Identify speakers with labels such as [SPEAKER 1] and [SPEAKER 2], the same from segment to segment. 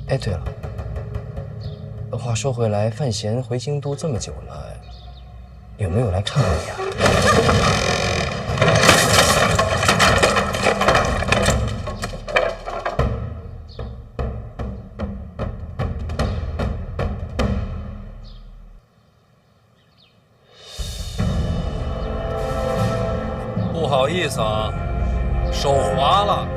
[SPEAKER 1] 哎，对了，话说回来，范闲回京都这么久了，有没有来看过你啊？
[SPEAKER 2] 不好意思啊，手滑了。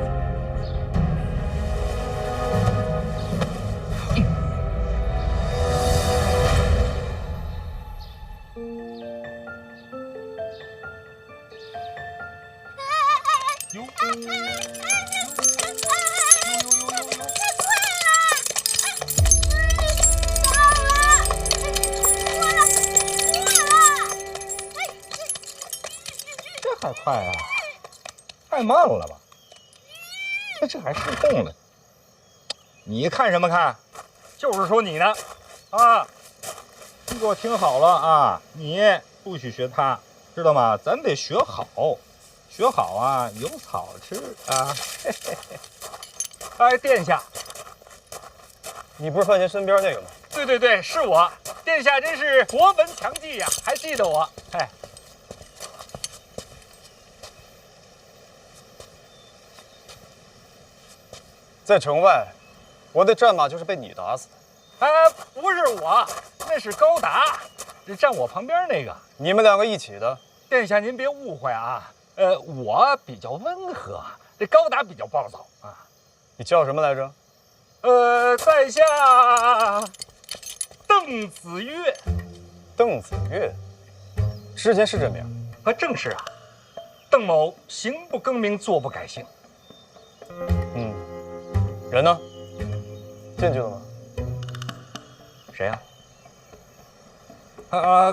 [SPEAKER 3] 这还快啊？太慢了吧？这还失控了？你看什么看？就是说你呢，啊！你给我听好了啊！你不许学他，知道吗？咱得学好，学好啊，有草吃啊！嘿嘿嘿。哎，殿下，
[SPEAKER 4] 你不是范闲身边那个吗？
[SPEAKER 3] 对对对，是我。殿下真是博闻强记呀，还记得我。哎。
[SPEAKER 4] 在城外，我的战马就是被你打死的。
[SPEAKER 3] 不是我，那是高达，站我旁边那个。
[SPEAKER 4] 你们两个一起的。
[SPEAKER 3] 殿下您别误会啊，我比较温和，这高达比较暴躁啊。
[SPEAKER 4] 你叫什么来着？
[SPEAKER 3] 在下邓子越。
[SPEAKER 4] 邓子越，之前是这名。
[SPEAKER 3] 正是啊。邓某行不更名，坐不改姓。
[SPEAKER 4] 人呢？进去了吗？
[SPEAKER 3] 谁呀？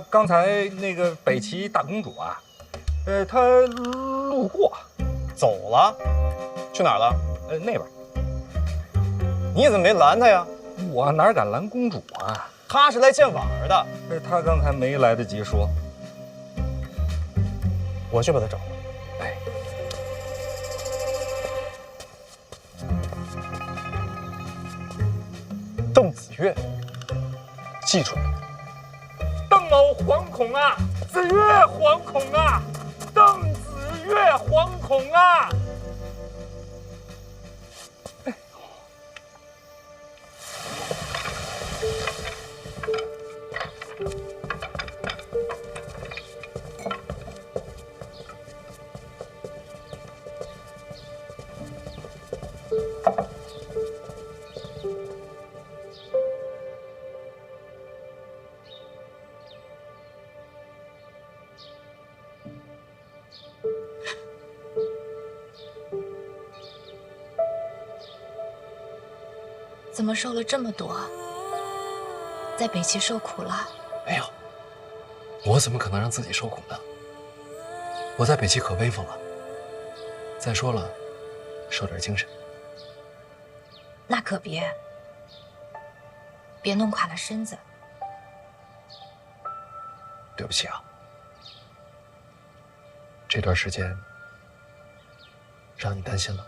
[SPEAKER 3] 刚才那个北齐大公主啊，她路过，
[SPEAKER 4] 走了，去哪儿了？
[SPEAKER 3] 那边。
[SPEAKER 4] 你怎么没拦她呀？
[SPEAKER 3] 我哪敢拦公主啊？
[SPEAKER 4] 她是来见婉儿的。
[SPEAKER 3] 她刚才没来得及说。
[SPEAKER 4] 我去把她找来。
[SPEAKER 3] 哎。
[SPEAKER 4] 邓子越，记住了。
[SPEAKER 3] 邓某惶恐啊，子越惶恐啊，邓子越惶恐啊！哎，
[SPEAKER 5] 怎么瘦了这么多？在北齐受苦了？
[SPEAKER 2] 没有，我怎么可能让自己受苦呢？我在北齐可威风了。再说了，收点精神。
[SPEAKER 5] 那可别弄垮了身子。
[SPEAKER 2] 对不起啊，这段时间让你担心了。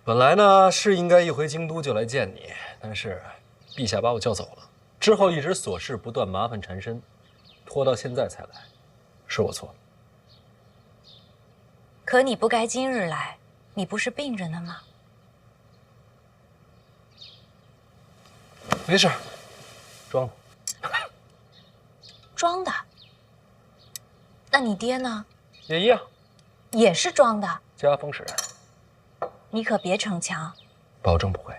[SPEAKER 2] 本来呢是应该一回京都就来见你，但是陛下把我叫走了，之后一直琐事不断，麻烦缠身，拖到现在才来，是我错了。
[SPEAKER 5] 可你不该今日来，你不是病着呢吗？
[SPEAKER 2] 没事，装的。
[SPEAKER 5] 装的。那你爹呢？
[SPEAKER 2] 也一样，
[SPEAKER 5] 也是装的。
[SPEAKER 2] 家风使然。
[SPEAKER 5] 你可别逞强，
[SPEAKER 2] 保证不会。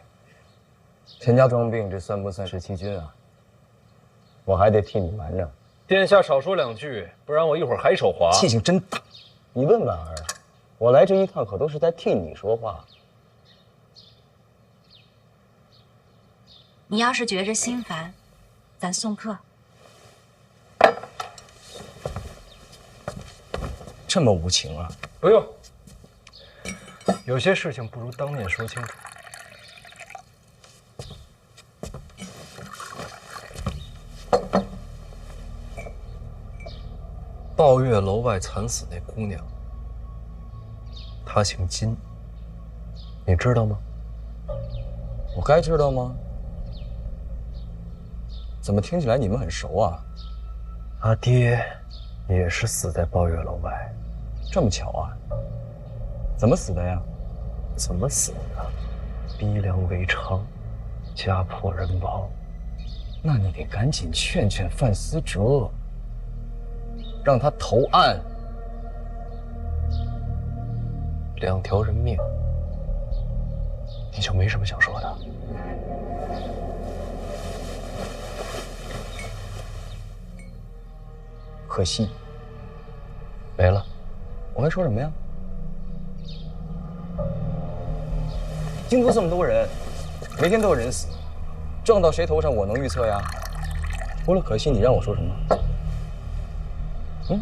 [SPEAKER 1] 钱家装病，这算不算是欺君啊？我还得替你瞒着。
[SPEAKER 2] 殿下少说两句，不然我一会儿还手滑。
[SPEAKER 1] 气性真大。你问婉儿，我来这一趟可都是在替你说话。
[SPEAKER 5] 你要是觉着心烦，咱送客。
[SPEAKER 1] 这么无情啊？
[SPEAKER 2] 不用，有些事情不如当面说清楚。抱月楼外惨死那姑娘，她姓金，你知道吗？
[SPEAKER 1] 我该知道吗？怎么听起来你们很熟啊？
[SPEAKER 2] 阿爹也是死在抱月楼外，
[SPEAKER 1] 这么巧啊？怎么死的呀？
[SPEAKER 2] 怎么死的？逼良为娼，家破人亡。
[SPEAKER 1] 那你得赶紧劝劝范思哲，让他投案。
[SPEAKER 2] 2条人命，你就没什么想说的？
[SPEAKER 1] 可惜，
[SPEAKER 2] 没了。
[SPEAKER 1] 我还说什么呀？京都这么多人，每天都有人死，撞到谁头上我能预测呀？除了可惜，你让我说什么？嗯？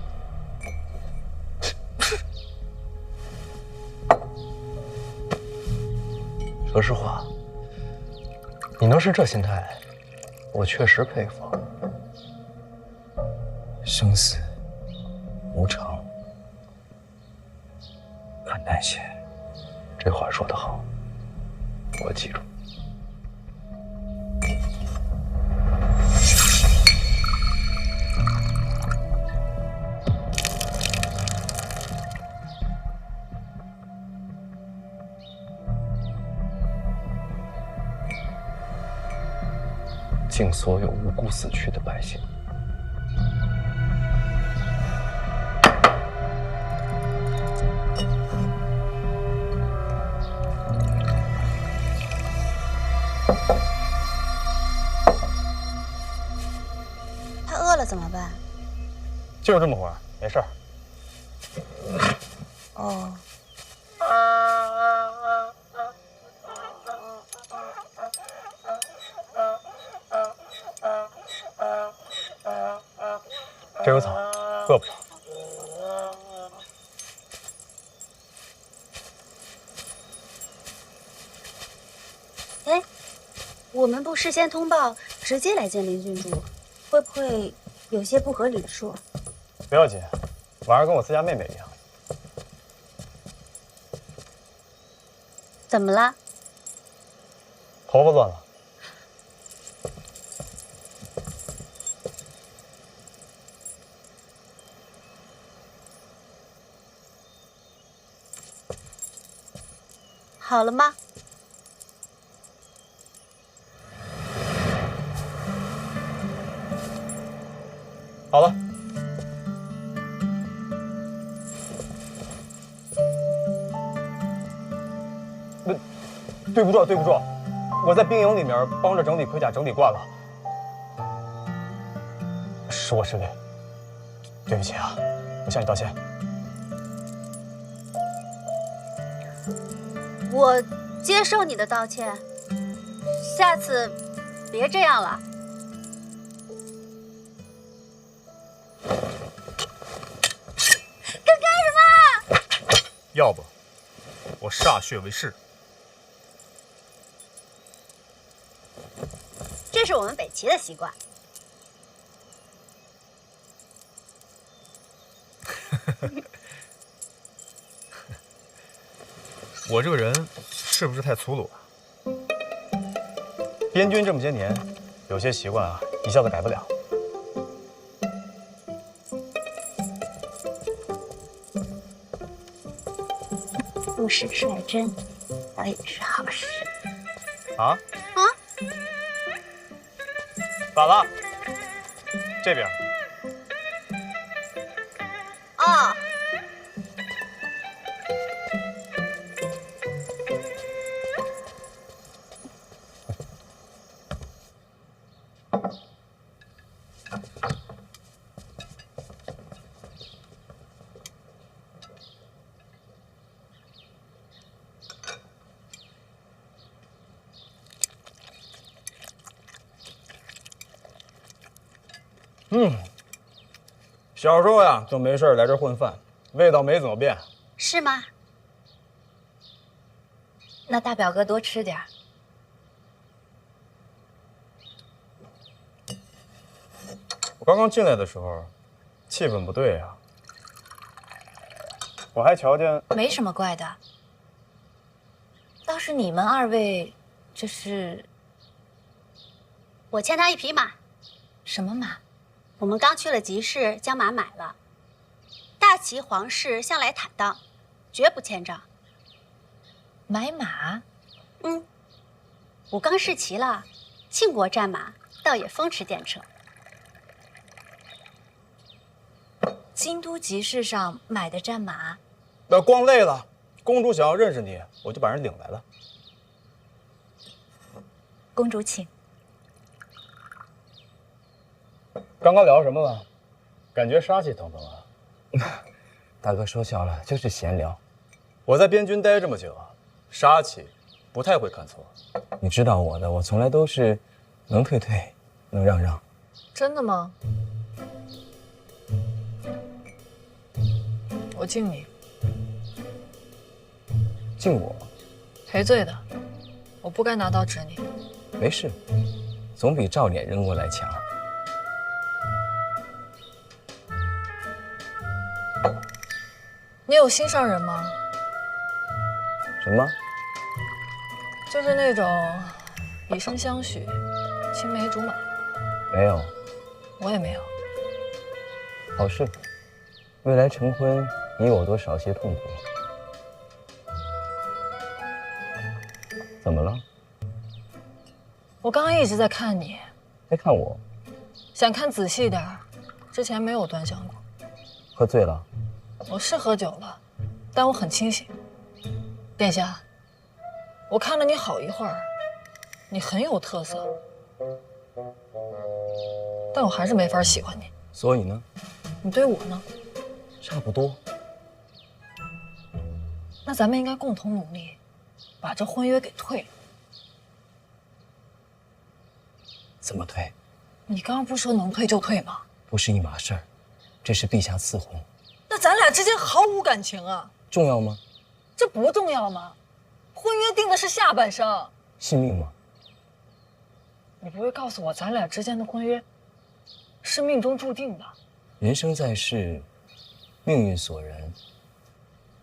[SPEAKER 2] 说实话，你能是这心态，我确实佩服。
[SPEAKER 1] 生死无常，看淡些。
[SPEAKER 2] 这话说得好，我记住。敬所有无辜死去的百姓。
[SPEAKER 5] 他饿了怎么办？
[SPEAKER 4] 就这么会儿，没事儿。
[SPEAKER 5] 哦，
[SPEAKER 4] 这有草，饿不着。
[SPEAKER 6] 哎，我们不事先通报，直接来见林郡主，会不会有些不合礼数？
[SPEAKER 4] 不要紧，婉儿跟我自家妹妹一样。
[SPEAKER 6] 怎么了？
[SPEAKER 4] 头发乱了。
[SPEAKER 6] 好了吗？
[SPEAKER 4] 好了。对不住，对不住，我在兵营里面帮着整理盔甲，整理惯了，是我失礼，对不起啊，我向你道歉。
[SPEAKER 6] 我接受你的道歉，下次别这样了。
[SPEAKER 7] 要不我歃血为誓。
[SPEAKER 6] 这是我们北齐的习惯。
[SPEAKER 7] 我这个人是不是太粗鲁了？
[SPEAKER 4] 边军这么些年，有些习惯啊，一下子改不了。
[SPEAKER 6] 不使率真，倒也是好事。
[SPEAKER 4] 啊？咋了？这边。
[SPEAKER 6] 哦，
[SPEAKER 4] 小时候呀，就没事来这混饭，味道没怎么变。
[SPEAKER 6] 是吗？
[SPEAKER 5] 那大表哥多吃点儿。
[SPEAKER 4] 我刚刚进来的时候，气氛不对呀。我还瞧见
[SPEAKER 5] 没什么怪的。倒是你们二位，这是
[SPEAKER 6] 我欠他一匹马，
[SPEAKER 5] 什么马？
[SPEAKER 6] 我们刚去了集市，将马买了。大齐皇室向来坦荡，绝不欠账。
[SPEAKER 5] 买马？
[SPEAKER 6] 嗯，我刚试骑了，庆国战马，倒也风驰电掣。
[SPEAKER 5] 京都集市上买的战马？
[SPEAKER 4] 逛累了，公主想要认识你，我就把人领来了。
[SPEAKER 5] 公主请。
[SPEAKER 4] 刚刚聊什么了？感觉杀气腾腾啊！
[SPEAKER 1] 大哥说笑了，就是闲聊。
[SPEAKER 4] 我在边军待这么久，杀气不太会看错。
[SPEAKER 1] 你知道我的，我从来都是能退退，能让让。
[SPEAKER 8] 真的吗？我敬你，
[SPEAKER 1] 敬我
[SPEAKER 8] 赔罪的，我不该拿刀指你。
[SPEAKER 1] 没事，总比照脸扔过来强。
[SPEAKER 8] 你有心上人吗？
[SPEAKER 1] 什么？
[SPEAKER 8] 就是那种以身相许、青梅竹马。
[SPEAKER 1] 没有。
[SPEAKER 8] 我也没有。
[SPEAKER 1] 好事，未来成婚，你我多少些痛苦。怎么了？
[SPEAKER 8] 我刚刚一直在看你，
[SPEAKER 1] 在看我？
[SPEAKER 8] 想看仔细点儿，之前没有端详过。
[SPEAKER 1] 喝醉了？
[SPEAKER 8] 我是喝酒了，但我很清醒。殿下，我看了你好一会儿，你很有特色，但我还是没法喜欢你。
[SPEAKER 1] 所以呢？
[SPEAKER 8] 你对我呢？
[SPEAKER 1] 差不多。
[SPEAKER 8] 那咱们应该共同努力，把这婚约给退了。
[SPEAKER 1] 怎么退？
[SPEAKER 8] 你刚刚不是说能退就退吗？
[SPEAKER 1] 不是一码事儿，这是陛下赐婚。
[SPEAKER 8] 那咱俩之间毫无感情啊，
[SPEAKER 1] 重要吗？
[SPEAKER 8] 这不重要吗？婚约定的是下半生，
[SPEAKER 1] 信命吗？
[SPEAKER 8] 你不会告诉我咱俩之间的婚约是命中注定的？
[SPEAKER 1] 人生在世，命运所然。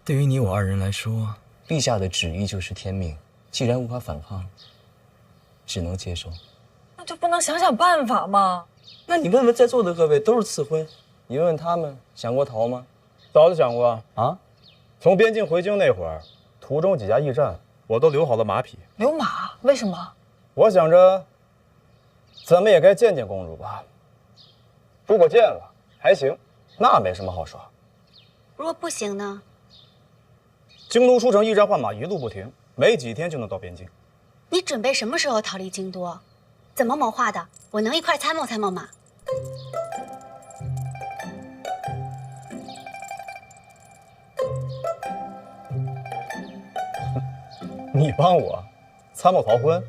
[SPEAKER 1] 对于你我二人来说，陛下的旨意就是天命。既然无法反抗，只能接受。
[SPEAKER 8] 那就不能想想办法吗？
[SPEAKER 1] 那你问问在座的各位，都是赐婚，你问问他们想过逃吗？
[SPEAKER 4] 早就想过
[SPEAKER 1] 啊。
[SPEAKER 4] 从边境回京那会儿，途中几家驿站，我都留好了马匹。
[SPEAKER 8] 留马？为什么？
[SPEAKER 4] 我想着，咱们也该见见公主吧。如果见了还行，那没什么好说。
[SPEAKER 6] 如果不行呢？
[SPEAKER 4] 京都书城驿站换马一路不停，没几天就能到边境。
[SPEAKER 6] 你准备什么时候逃离京都？怎么谋划的？我能一块参谋参谋吗？
[SPEAKER 4] 你帮我参谋逃婚？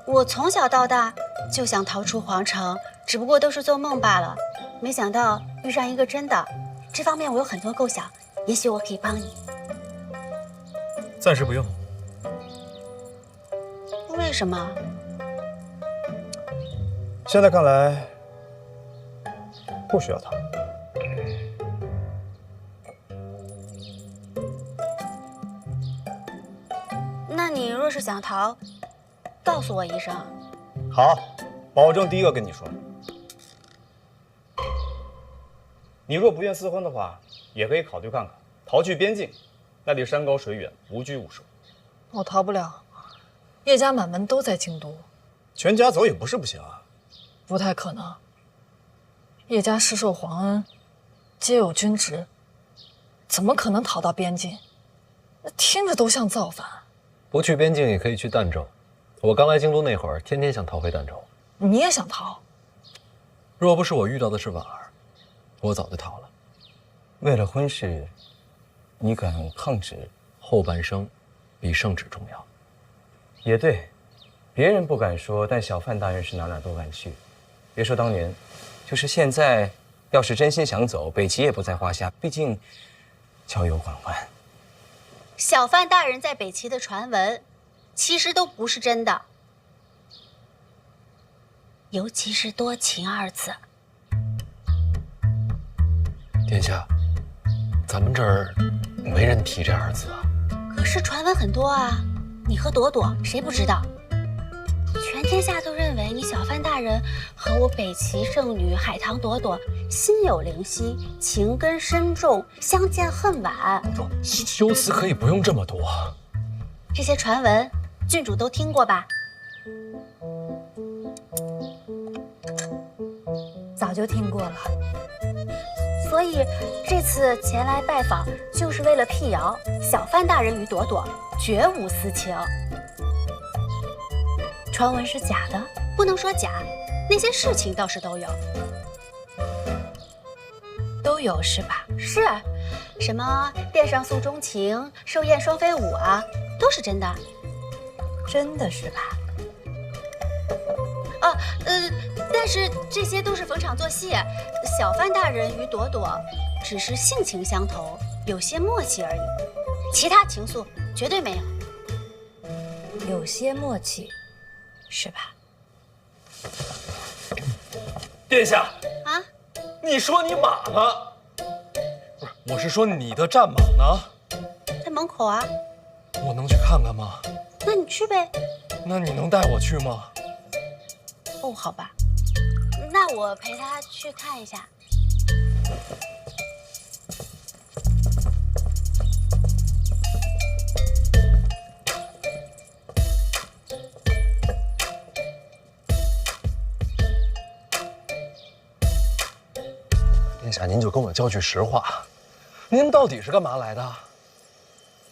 [SPEAKER 6] 我从小到大就想逃出皇城，只不过都是做梦罢了。没想到遇上一个真的，这方面我有很多构想，也许我可以帮你。
[SPEAKER 7] 暂时不用。
[SPEAKER 6] 为什么？
[SPEAKER 4] 现在看来不需要他。
[SPEAKER 6] 那你若是想逃，告诉我一声。
[SPEAKER 4] 好，保证第一个跟你说。你若不愿私婚的话，也可以考虑看看逃去边境，那里山高水远，无拘无束。
[SPEAKER 8] 我逃不了，叶家满门都在京都，
[SPEAKER 4] 全家走也不是不行啊。
[SPEAKER 8] 不太可能。叶家世受皇恩，皆有军职，怎么可能逃到边境？那听着都像造反。
[SPEAKER 2] 不去边境也可以去儋州。我刚来京都那会儿，天天想逃回儋州。
[SPEAKER 8] 你也想逃？
[SPEAKER 2] 若不是我遇到的是婉儿，我早就逃了。
[SPEAKER 1] 为了婚事，你敢抗旨？
[SPEAKER 2] 后半生比圣旨重要。
[SPEAKER 1] 也对，别人不敢说，但小范大人是哪哪都敢去。别说当年，就是现在，要是真心想走，北齐也不在话下。毕竟，交友广泛。
[SPEAKER 6] 小范大人在北齐的传闻，其实都不是真的，尤其是多情二字。
[SPEAKER 2] 殿下，咱们这儿没人提这二字啊。
[SPEAKER 6] 可是传闻很多啊，你和朵朵谁不知道？全天下都认为你小范大人和我北齐圣女海棠朵朵心有灵犀，情根深重，相见恨晚。
[SPEAKER 2] 修辞可以不用这么多。
[SPEAKER 6] 这些传闻，郡主都听过吧？
[SPEAKER 5] 早就听过了。
[SPEAKER 6] 所以这次前来拜访，就是为了辟谣小范大人与朵朵绝无私情。传闻是假的，不能说假，那些事情倒是都有。
[SPEAKER 5] 都有是吧？
[SPEAKER 6] 是，什么殿上诉衷情、寿宴双飞舞啊，都是真的。
[SPEAKER 5] 真的是吧？
[SPEAKER 6] 但是这些都是逢场作戏。小范大人与朵朵只是性情相投，有些默契而已，其他情愫绝对没有。
[SPEAKER 5] 有些默契，是吧？
[SPEAKER 2] 殿下
[SPEAKER 6] 啊，
[SPEAKER 2] 你说你马呢？不是，我是说你的战马呢？
[SPEAKER 6] 在门口啊。
[SPEAKER 2] 我能去看看吗？
[SPEAKER 6] 那你去呗。
[SPEAKER 2] 那你能带我去吗？
[SPEAKER 6] 哦，好吧，那我陪他去看一下。
[SPEAKER 2] 殿下，您就跟我交句实话，您到底是干嘛来的？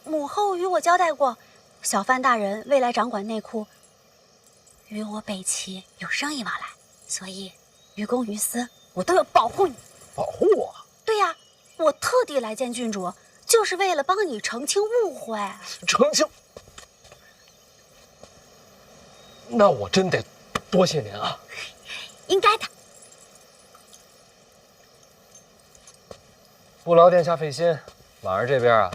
[SPEAKER 6] 母后与我交代过，小范大人未来掌管内库，与我北齐有生意往来，所以于公于私，我都要保护你。
[SPEAKER 2] 保护我？
[SPEAKER 6] 对呀，我特地来见郡主，就是为了帮你澄清误会。
[SPEAKER 2] 澄清？那我真得多谢您啊！
[SPEAKER 6] 应该的。
[SPEAKER 2] 不劳殿下费心，晚上这边啊，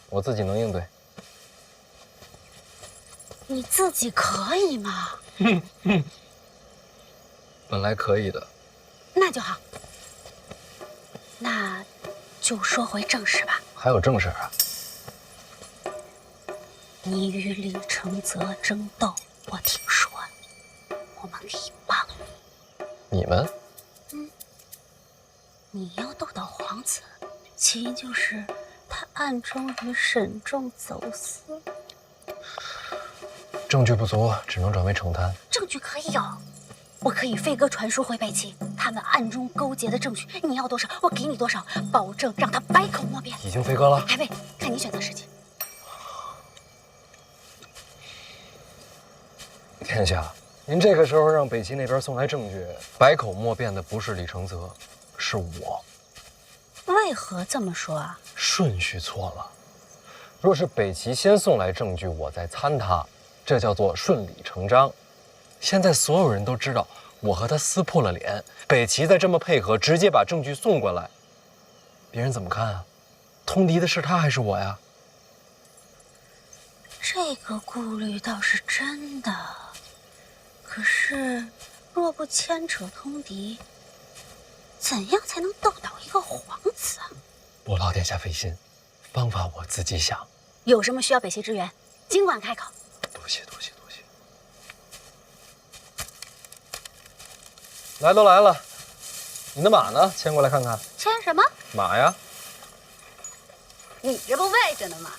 [SPEAKER 2] 我自己能应对。
[SPEAKER 6] 你自己可以吗？
[SPEAKER 2] 本来可以的。
[SPEAKER 6] 那就好。那就说回正事吧。
[SPEAKER 2] 还有正事啊？
[SPEAKER 6] 你与李承泽争斗，我听说了，我们可以帮你。
[SPEAKER 2] 你们？
[SPEAKER 6] 你要斗倒皇子，起因就是他暗中与沈仲走私。
[SPEAKER 2] 证据不足，只能转为承担。
[SPEAKER 6] 证据可以有，我可以飞鸽传书回北齐，他们暗中勾结的证据，你要多少，我给你多少，保证让他百口莫辩。
[SPEAKER 2] 已经飞鸽了，
[SPEAKER 6] 还未，看你选择时机。
[SPEAKER 2] 殿下，您这个时候让北齐那边送来证据，百口莫辩的不是李承泽，是我。
[SPEAKER 6] 为何这么说啊？
[SPEAKER 2] 顺序错了。若是北齐先送来证据，我再参他，这叫做顺理成章。现在所有人都知道我和他撕破了脸，北齐再这么配合，直接把证据送过来，别人怎么看啊？通敌的是他还是我呀？
[SPEAKER 6] 这个顾虑倒是真的，可是若不牵扯通敌，怎样才能斗倒一个皇子啊？
[SPEAKER 2] 不劳殿下费心，方法我自己想。
[SPEAKER 6] 有什么需要北齐支援，尽管开口。
[SPEAKER 2] 多谢多谢多谢。来都来了，你的马呢？牵过来看看。
[SPEAKER 6] 牵什么
[SPEAKER 2] 马呀？
[SPEAKER 6] 你这不喂着呢吗？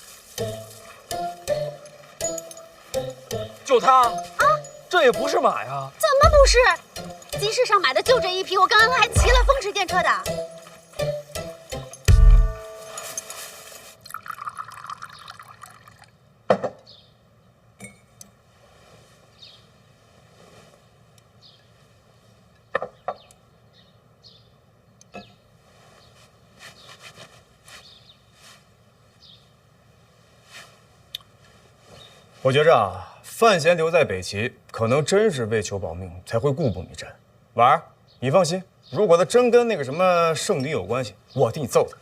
[SPEAKER 2] 就它啊？这也不是马呀？
[SPEAKER 6] 怎么不是？集市上买的就这一匹，我刚刚还骑了风驰电掣的。
[SPEAKER 4] 我觉着啊，范闲留在北齐，可能真是为求保命，才会故布迷阵。婉儿，你放心，如果他真跟那个什么圣女有关系，我替你揍他。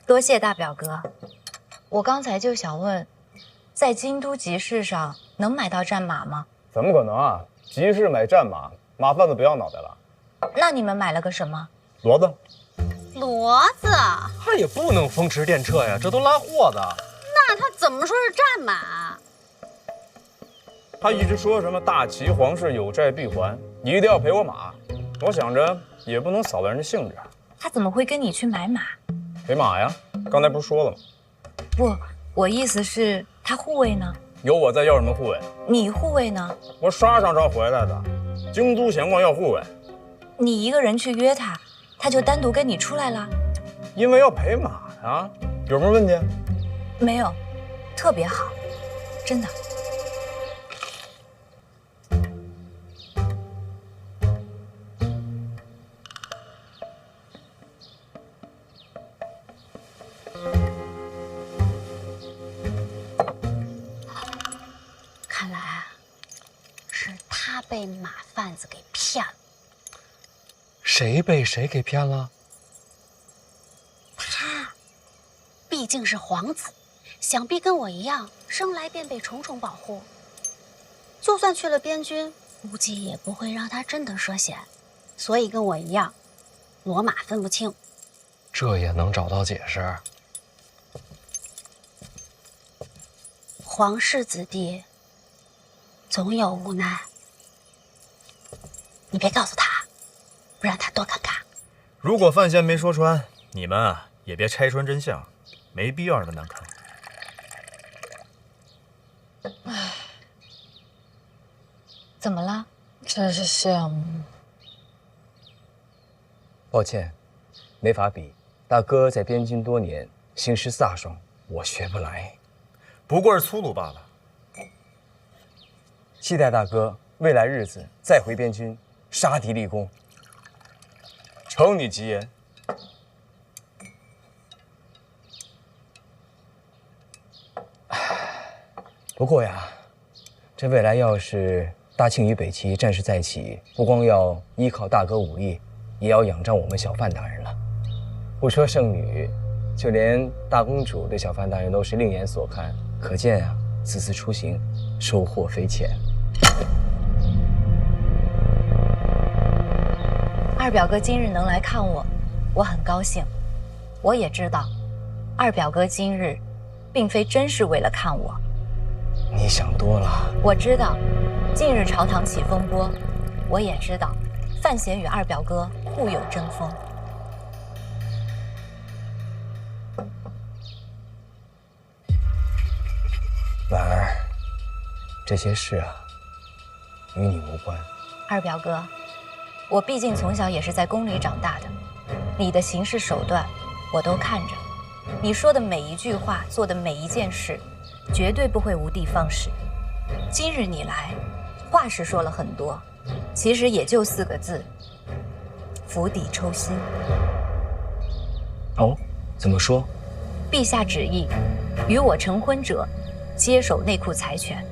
[SPEAKER 5] 多谢大表哥。我刚才就想问，在京都集市上能买到战马吗？
[SPEAKER 4] 怎么可能啊？集市买战马，马贩子不要脑袋了。
[SPEAKER 5] 那你们买了个什么？
[SPEAKER 4] 骡子。
[SPEAKER 6] 骡子？
[SPEAKER 2] 他也不能风驰电掣呀，这都拉货的。
[SPEAKER 6] 那他怎么说是战马？
[SPEAKER 4] 他一直说什么大齐皇室有债必还，你一定要赔我马。我想着也不能扫了人家兴致。
[SPEAKER 5] 他怎么会跟你去买马？
[SPEAKER 4] 赔马呀，刚才不是说了吗？
[SPEAKER 5] 不，我意思是他护卫呢？
[SPEAKER 4] 有我在，要什么护卫？
[SPEAKER 5] 你护卫呢？
[SPEAKER 4] 我沙上朝回来的，京都闲逛要护卫。
[SPEAKER 5] 你一个人去约他，他就单独跟你出来了？
[SPEAKER 4] 因为要赔马呀，有什么问题？
[SPEAKER 5] 没有，特别好，真的。
[SPEAKER 6] 看来是他被马贩子给骗了。
[SPEAKER 2] 谁被谁给骗了？
[SPEAKER 6] 他毕竟是皇子，想必跟我一样，生来便被重重保护。就算去了边军，估计也不会让他真的涉险，所以跟我一样，骡马分不清。
[SPEAKER 2] 这也能找到解释？
[SPEAKER 6] 皇室子弟总有无奈，你别告诉他，不然他多尴尬。
[SPEAKER 7] 如果范闲没说穿，你们啊也别拆穿真相，没必要让他难堪。
[SPEAKER 5] 唉，怎么了？
[SPEAKER 8] 真是羡慕。
[SPEAKER 1] 抱歉，没法比。大哥在边军多年，行诗飒爽，我学不来。
[SPEAKER 7] 不过是粗鲁罢了。
[SPEAKER 1] 期待大哥未来日子再回边军，杀敌立功。承你吉言。不过呀，这未来要是大庆与北齐战事再起，不光要依靠大哥武力，也要仰仗我们小范大人了。不说圣女，就连大公主对小范大人都是另眼所看，可见啊，此次出行收获匪浅。
[SPEAKER 5] 二表哥今日能来看我，我很高兴。我也知道，二表哥今日并非真是为了看我。
[SPEAKER 1] 你想多了。
[SPEAKER 5] 我知道，近日朝堂起风波，我也知道，范闲与二表哥互有争锋。
[SPEAKER 1] 婉儿，这些事啊，与你无关。
[SPEAKER 5] 二表哥，我毕竟从小也是在宫里长大的，你的行事手段我都看着，你说的每一句话，做的每一件事，绝对不会无的放矢。今日你来，话是说了很多，其实也就4个字：釜底抽薪。
[SPEAKER 1] 哦，怎么说？
[SPEAKER 5] 陛下旨意，与我成婚者，接手内库财权。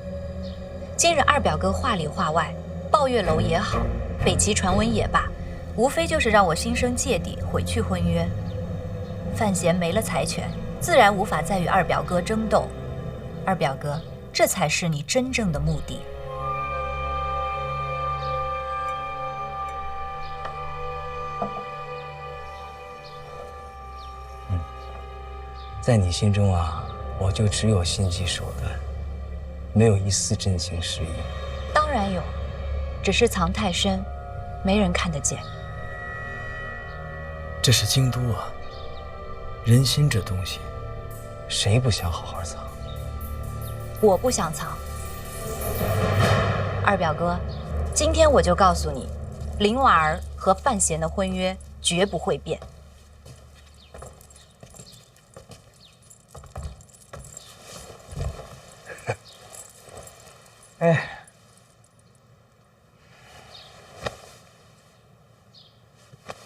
[SPEAKER 5] 今日二表哥话里话外，抱月楼也好，北齐传闻也罢，无非就是让我心生芥蒂，毁去婚约。范闲没了财权，自然无法再与二表哥争斗。二表哥，这才是你真正的目的。
[SPEAKER 1] 在你心中啊，我就只有心机手段，没有一丝真情实意。
[SPEAKER 5] 当然有，只是藏太深，没人看得见。
[SPEAKER 1] 这是京都啊，人心这东西，谁不想好好藏？
[SPEAKER 5] 我不想藏。二表哥，今天我就告诉你，林婉儿和范闲的婚约绝不会变。
[SPEAKER 1] 哎，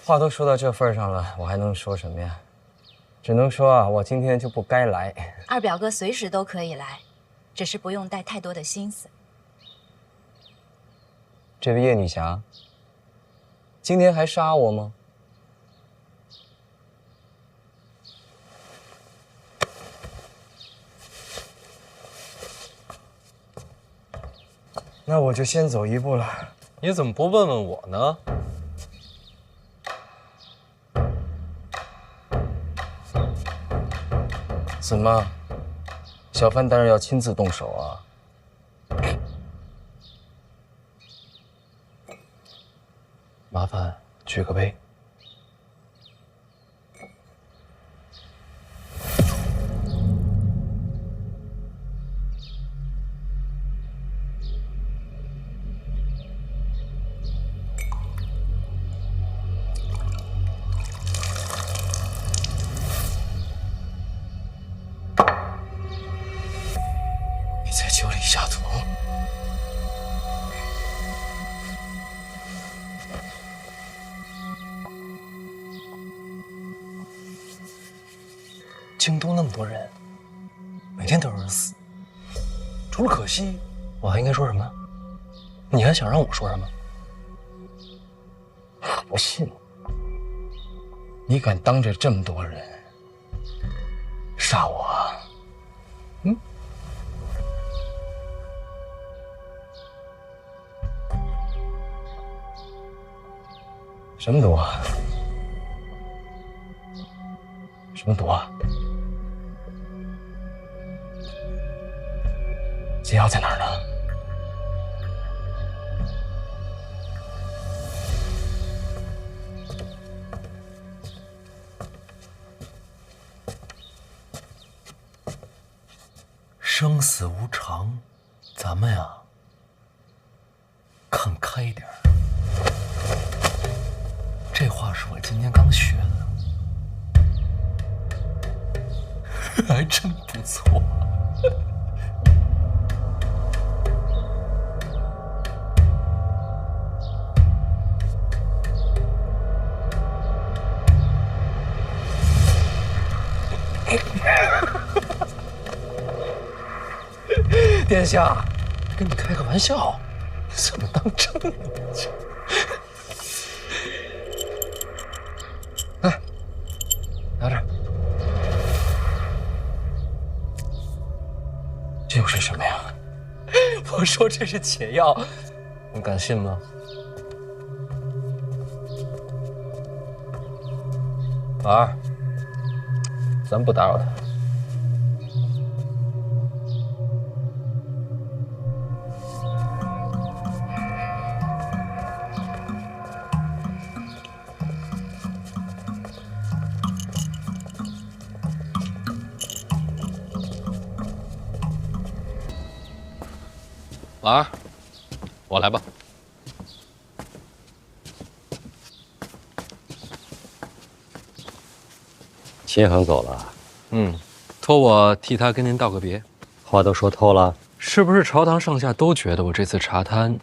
[SPEAKER 1] 话都说到这份上了，我还能说什么呀？只能说啊，我今天就不该来。
[SPEAKER 5] 二表哥随时都可以来，只是不用带太多的心思。
[SPEAKER 1] 这位叶女侠，今天还杀我吗？那我就先走一步了。
[SPEAKER 2] 你怎么不问问我呢？
[SPEAKER 1] 怎么，小范大人要亲自动手啊？
[SPEAKER 2] 麻烦举个杯。
[SPEAKER 1] 你在酒里下毒？
[SPEAKER 2] 京都那么多人，每天都有人死，除了可惜，我还应该说什么？你还想让我说什么？
[SPEAKER 1] 不信，你敢当着这么多人杀我啊？什么毒啊？什么毒啊？解药在哪儿呢？
[SPEAKER 2] 生死无常，咱们呀，看开点儿。这话是我今天刚学的，还真不错。殿下，跟你开个玩笑，怎么当真了？来，拿着。
[SPEAKER 1] 这又是什么呀？
[SPEAKER 2] 我说这是解药，你敢信吗？老二，咱不打扰他。老二，我来吧。
[SPEAKER 9] 秦恒走了，
[SPEAKER 2] 托我替他跟您道个别。
[SPEAKER 9] 话都说透了，
[SPEAKER 2] 是不是朝堂上下都觉得我这次查贪，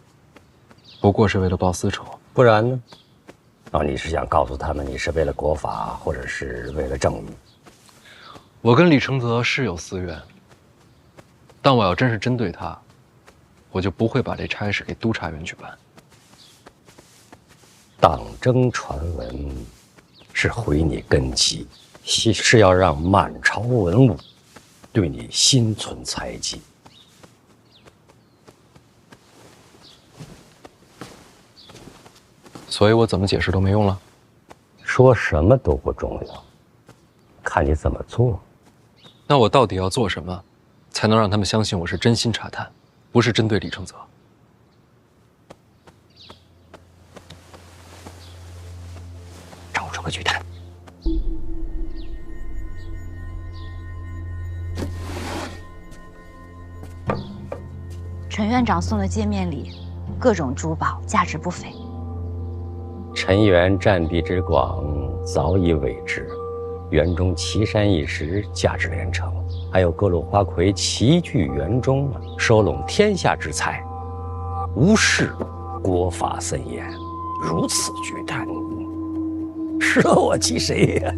[SPEAKER 2] 不过是为了报私仇？
[SPEAKER 9] 不然呢？你是想告诉他们你是为了国法，或者是为了正义？
[SPEAKER 2] 我跟李承泽是有私怨，但我要真是针对他，我就不会把这差事给督察院去办。
[SPEAKER 9] 党争传闻是毁你根基，是要让满朝文武对你心存猜忌。
[SPEAKER 2] 所以我怎么解释都没用了。
[SPEAKER 9] 说什么都不重要，看你怎么做。
[SPEAKER 2] 那我到底要做什么，才能让他们相信我是真心查探，不是针对李承泽？
[SPEAKER 9] 找出个巨蛋。
[SPEAKER 5] 陈院长送的见面礼，各种珠宝，价值不菲。
[SPEAKER 9] 陈元占地之广，早已委之。园中奇山异石，价值连城，还有各路花魁齐聚园中，收拢天下之财。无视国法森严，如此巨贪，舍我其谁呀？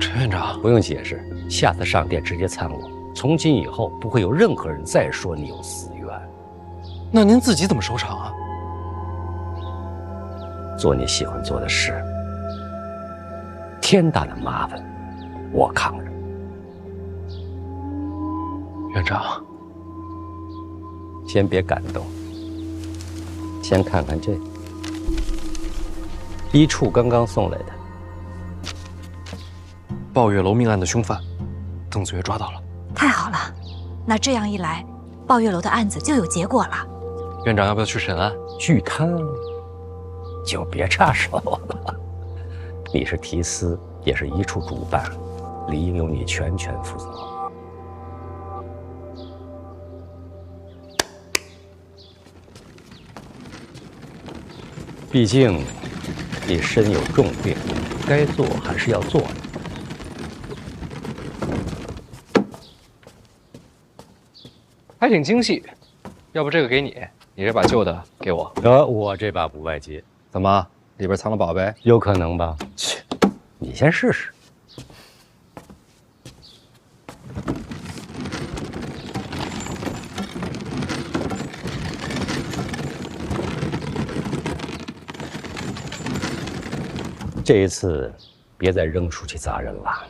[SPEAKER 2] 陈院长，
[SPEAKER 9] 不用解释，下次上殿直接参我。从今以后，不会有任何人再说你有私怨。
[SPEAKER 2] 那您自己怎么收场啊？
[SPEAKER 9] 做你喜欢做的事，天大的麻烦，我扛着。
[SPEAKER 2] 院长，
[SPEAKER 9] 先别感动，先看看这一处刚刚送来的。
[SPEAKER 2] 抱月楼命案的凶犯，邓子月抓到了。
[SPEAKER 5] 太好了，那这样一来，抱月楼的案子就有结果了。
[SPEAKER 2] 院长要不要去审案？
[SPEAKER 9] 据他就别插手了。你是提司，也是一处主办，理应由你全权负责。毕竟你身有重病，该做还是要做的。
[SPEAKER 2] 还挺精细，要不这个给你，你这把旧的给我。
[SPEAKER 9] 我这把不外接，
[SPEAKER 2] 怎么里边藏了宝贝？
[SPEAKER 9] 有可能吧？切，你先试试。这一次，别再扔出去砸人了。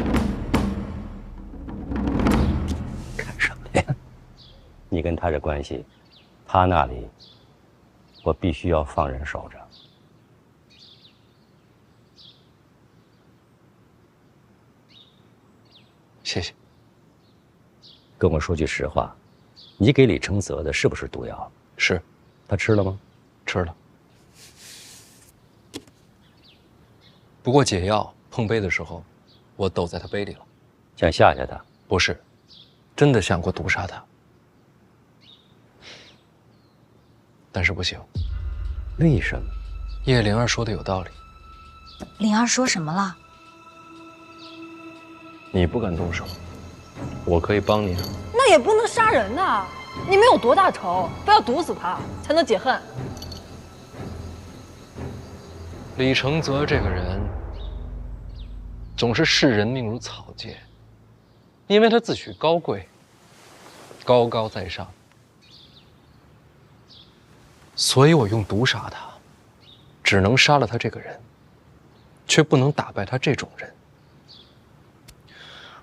[SPEAKER 9] 看什么呀？你跟他这关系，他那里，我必须要放人守着。
[SPEAKER 2] 谢谢。
[SPEAKER 9] 跟我说句实话，你给李承泽的是不是毒药？
[SPEAKER 2] 是。
[SPEAKER 9] 他吃了吗？
[SPEAKER 2] 吃了。不过解药碰杯的时候，我抖在他杯里了。
[SPEAKER 9] 想吓吓他？
[SPEAKER 2] 不是，真的想过毒杀他，但是不行。
[SPEAKER 9] 为什么？
[SPEAKER 2] 叶灵儿说的有道理。
[SPEAKER 5] 灵儿说什么了？
[SPEAKER 2] 你不敢动手，我可以帮你。
[SPEAKER 8] 那也不能杀人呐！你们有多大仇，非要毒死他才能解恨？
[SPEAKER 2] 李承泽这个人，总是视人命如草芥，因为他自诩高贵，高高在上，所以我用毒杀他，只能杀了他这个人，却不能打败他这种人。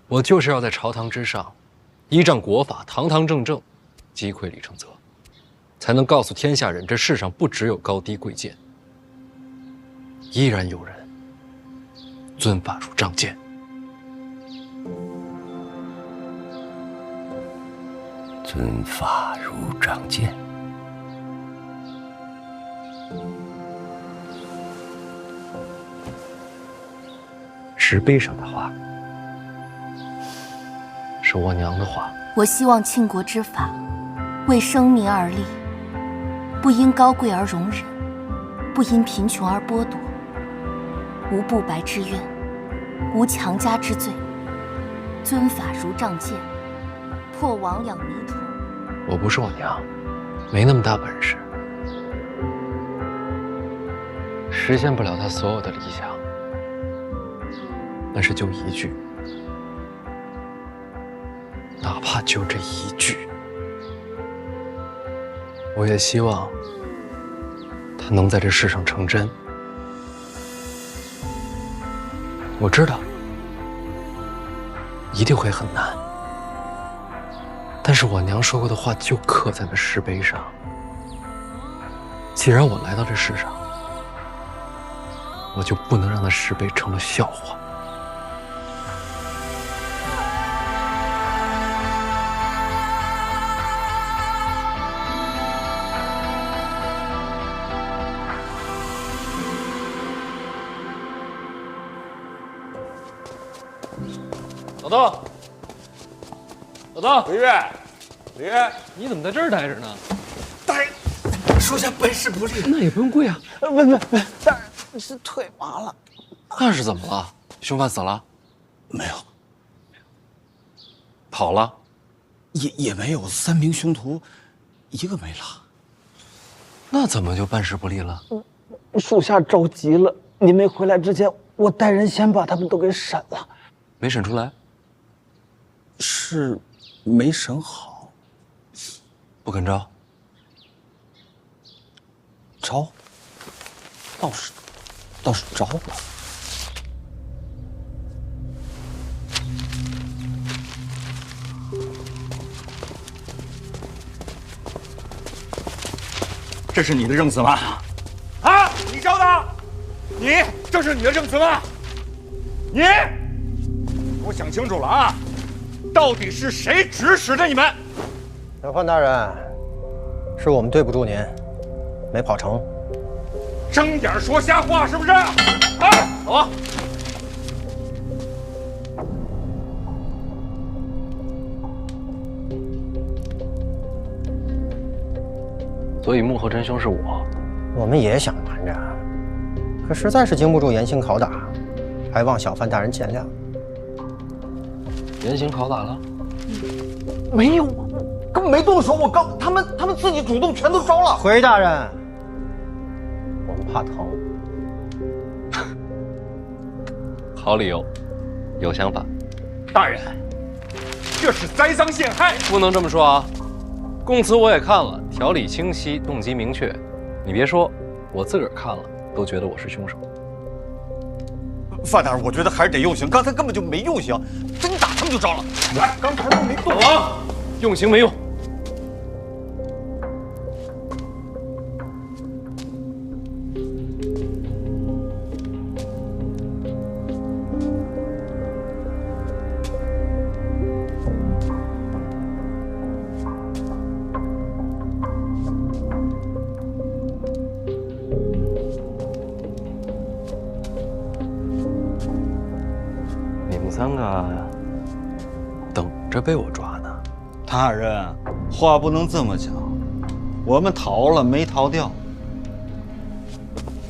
[SPEAKER 2] 我就是要在朝堂之上，依仗国法，堂堂正正击溃李承泽，才能告诉天下人，这世上不只有高低贵贱，依然有人尊法如仗剑。
[SPEAKER 9] 尊法如仗剑。石碑上的话，
[SPEAKER 2] 是我娘的话。
[SPEAKER 6] 我希望庆国之法，为生民而立，不因高贵而容忍，不因贫穷而剥夺，无不白之冤，无强加之罪，尊法如仗剑，破亡养迷虫。
[SPEAKER 2] 我不是我娘，没那么大本事，实现不了她所有的理想。但是就一句，哪怕就这一句，我也希望它能在这世上成真。我知道一定会很难，但是我娘说过的话就刻在那石碑上。既然我来到这世上，我就不能让那石碑成了笑话。老豆，老豆，
[SPEAKER 3] 李月，李月，
[SPEAKER 2] 你怎么在这儿待着呢？
[SPEAKER 3] 大人，属下本事不利。
[SPEAKER 2] 那也不用跪啊。
[SPEAKER 10] 不，大人是腿麻了。
[SPEAKER 2] 那是怎么了？凶犯死了？
[SPEAKER 10] 没有，
[SPEAKER 2] 跑了？
[SPEAKER 10] 也没有，3名凶徒，一个没了。
[SPEAKER 2] 那怎么就办事不利了？
[SPEAKER 10] 属下着急了，您没回来之前，我带人先把他们都给审了。
[SPEAKER 2] 没审出来？
[SPEAKER 10] 是没审好。
[SPEAKER 2] 不肯招？
[SPEAKER 10] 招？倒是招了。
[SPEAKER 3] 这是你的证词吗？啊，你招的？你这是你的证词吗？你，给我想清楚了啊！到底是谁指使的你们？
[SPEAKER 11] 小范大人，是我们对不住您，没跑成。
[SPEAKER 3] 睁眼说瞎话是不是？啊，走啊！
[SPEAKER 2] 所以幕后真凶是我。
[SPEAKER 11] 我们也想瞒着，可实在是经不住严刑拷打，还望小范大人见谅。
[SPEAKER 2] 严刑拷打了？
[SPEAKER 10] 没有，根本没动手。我刚他们自己主动全都招了。
[SPEAKER 11] 回大人，我们怕疼。
[SPEAKER 2] 好理由，有想法。
[SPEAKER 3] 大人，这是栽赃陷害，
[SPEAKER 2] 不能这么说啊！供词我也看了，条理清晰，动机明确。你别说，我自个儿看了都觉得我是凶手。
[SPEAKER 3] 范大人，我觉得还是得用刑，刚才根本就没用刑，真打他们就招了。来，刚才都没动啊，
[SPEAKER 2] 用刑没用。3个等着被我抓呢。
[SPEAKER 12] 大人，话不能这么讲，我们逃了没逃掉，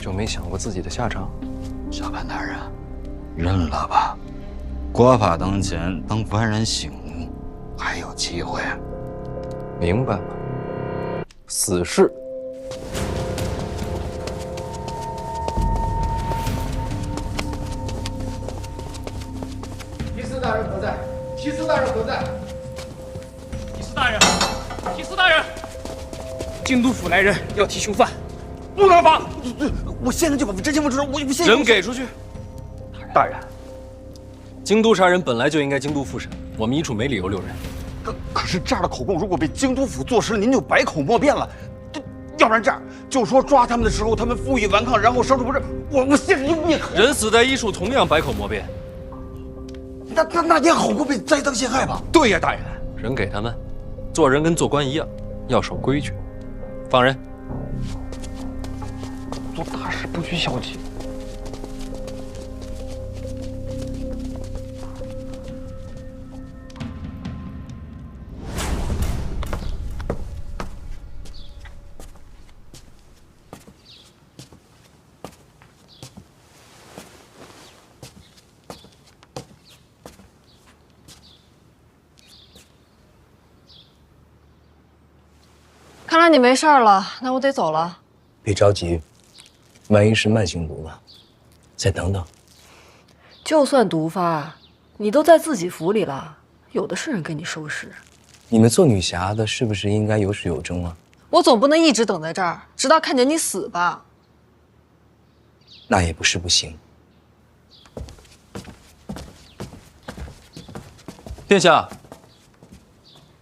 [SPEAKER 2] 就没想过自己的下场。
[SPEAKER 12] 小范大人，认了吧，国法当前，等犯人醒悟，还有机会。
[SPEAKER 2] 明白了，死士。
[SPEAKER 13] 提司大人何在？提司大人何在？
[SPEAKER 14] 提司大人，提司大人，京都府来人要提凶犯，不能放！
[SPEAKER 3] 我现在就把真相问出来，我现在
[SPEAKER 2] 人给出去。
[SPEAKER 3] 大人，
[SPEAKER 2] 京都杀人本来就应该京都复审，我们一处没理由留人。
[SPEAKER 3] 可是这样的口供如果被京都府坐实了，您就百口莫辩了。要不然这样，就说抓他们的时候他们负隅顽抗，然后生处不是我现实就灭口。
[SPEAKER 2] 人死在一处，同样百口莫辩。
[SPEAKER 3] 那也好过被栽赃陷害吧？对呀，大人。
[SPEAKER 2] 人给他们，做人跟做官一样，要守规矩。放人。
[SPEAKER 3] 做大事不拘小节。
[SPEAKER 8] 看来你没事了，那我得走了。
[SPEAKER 1] 别着急，万一是慢性毒呢？再等等。
[SPEAKER 15] 就算毒发，你都在自己府里了，有的是人给你收拾。
[SPEAKER 1] 你们做女侠的，是不是应该有始有终啊？
[SPEAKER 8] 我总不能一直等在这儿，直到看见你死吧？
[SPEAKER 1] 那也不是不行。
[SPEAKER 4] 殿下，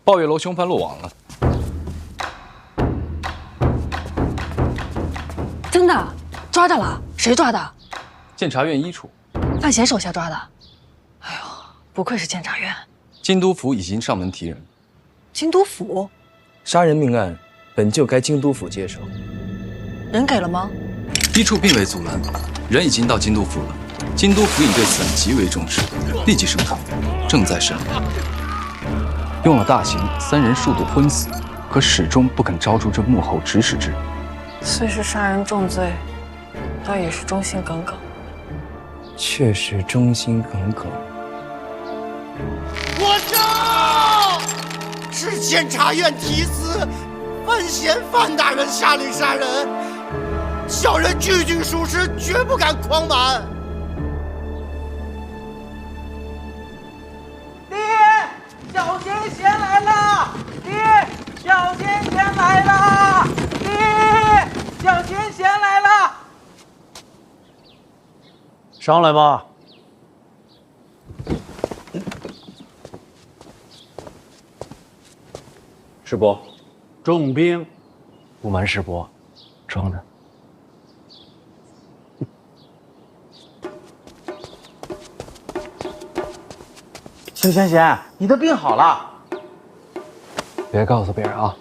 [SPEAKER 4] 抱月楼凶犯落网了。
[SPEAKER 8] 真的？抓着了？谁抓的？
[SPEAKER 4] 监察院一处。
[SPEAKER 8] 范闲手下抓的。哎呦，不愧是监察院。
[SPEAKER 4] 京都府已经上门提人。
[SPEAKER 8] 京都府？
[SPEAKER 1] 杀人命案本就该京都府接手。
[SPEAKER 8] 人给了吗？
[SPEAKER 4] 一处并未阻拦，人已经到京都府了。京都府尹对此案极为重视，立即升堂，正在审理。用了大刑，3人数度昏死，可始终不肯招出这幕后指使之人。
[SPEAKER 8] 虽是杀人重罪，倒也是忠心耿耿。
[SPEAKER 1] 确实忠心耿耿。
[SPEAKER 16] 我招！是监察院提司范闲范大人下令杀人，小人句句属实，绝不敢匡瞒。
[SPEAKER 13] 爹，小贤贤来了！爹，小贤贤来了！爹，小贤贤来了！
[SPEAKER 11] 上来吧。
[SPEAKER 2] 师伯，
[SPEAKER 11] 重兵。
[SPEAKER 2] 不瞒师伯，装的。
[SPEAKER 13] 小贤贤，你的病好了。
[SPEAKER 2] 别告诉别人啊！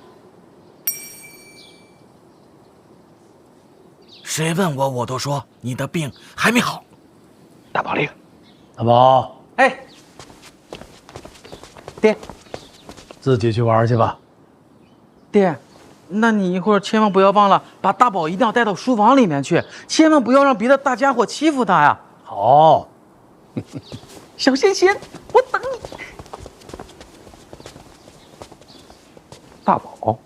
[SPEAKER 16] 谁问我，我都说你的病还没好。
[SPEAKER 2] 大宝令，
[SPEAKER 10] 大宝，
[SPEAKER 13] 哎，爹，
[SPEAKER 10] 自己去玩去吧。
[SPEAKER 13] 爹，那你一会儿千万不要忘了把大宝一定要带到书房里面去，千万不要让别的大家伙欺负他呀。
[SPEAKER 10] 好。
[SPEAKER 13] 小贤贤，我等你。大宝，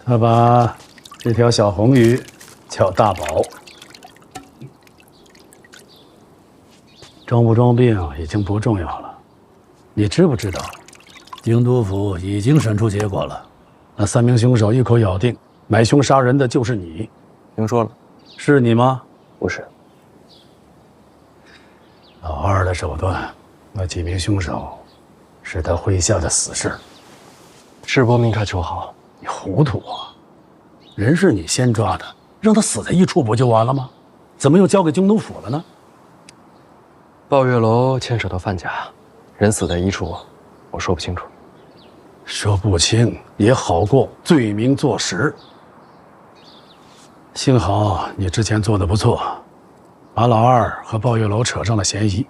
[SPEAKER 10] 他把这条小红鱼叫大宝，装不装病已经不重要了。你知不知道，京都府已经审出结果了？那3名凶手一口咬定买凶杀人的就是你。
[SPEAKER 2] 听说了，
[SPEAKER 10] 是你吗？
[SPEAKER 2] 不是。
[SPEAKER 10] 老二的手段，那几名凶手是他麾下的死士。
[SPEAKER 2] 智伯明察秋毫，
[SPEAKER 10] 你糊涂啊！人是你先抓的，让他死在一处不就完了吗？怎么又交给京都府了呢？
[SPEAKER 2] 抱月楼牵扯到范家，人死在一处，我说不清楚。
[SPEAKER 10] 说不清也好过罪名坐实。幸好你之前做的不错，把老二和抱月楼扯上了嫌疑。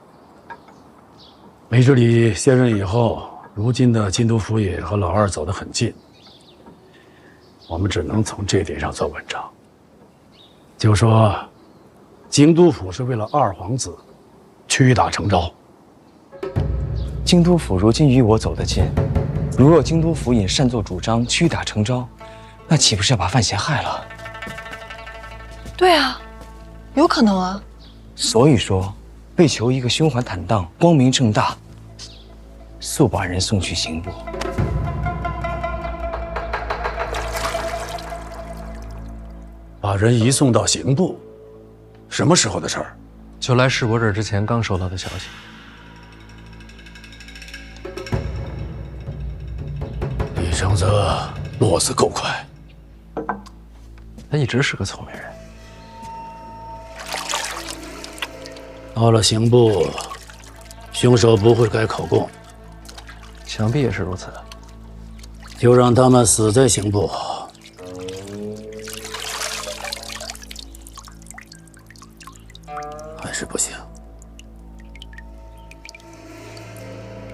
[SPEAKER 10] 梅之礼卸任以后，如今的京都府也和老二走得很近，我们只能从这点上做文章。就说京都府是为了二皇子屈打成招。
[SPEAKER 1] 京都府如今与我走得近，如若京都府尹擅作主张，屈打成招，那岂不是要把范闲害了？
[SPEAKER 8] 对啊，有可能啊。
[SPEAKER 1] 所以说，为求一个胸怀坦荡、光明正大，速把人送去刑部。
[SPEAKER 10] 把人移送到刑部，什么时候的事儿？
[SPEAKER 2] 就来世伯这儿之前刚收到的消息。
[SPEAKER 10] 李承泽落子够快，
[SPEAKER 2] 他一直是个聪明人。
[SPEAKER 10] 到了刑部，凶手不会改口供，
[SPEAKER 2] 想必也是如此。
[SPEAKER 10] 就让他们死在刑部。还是不行，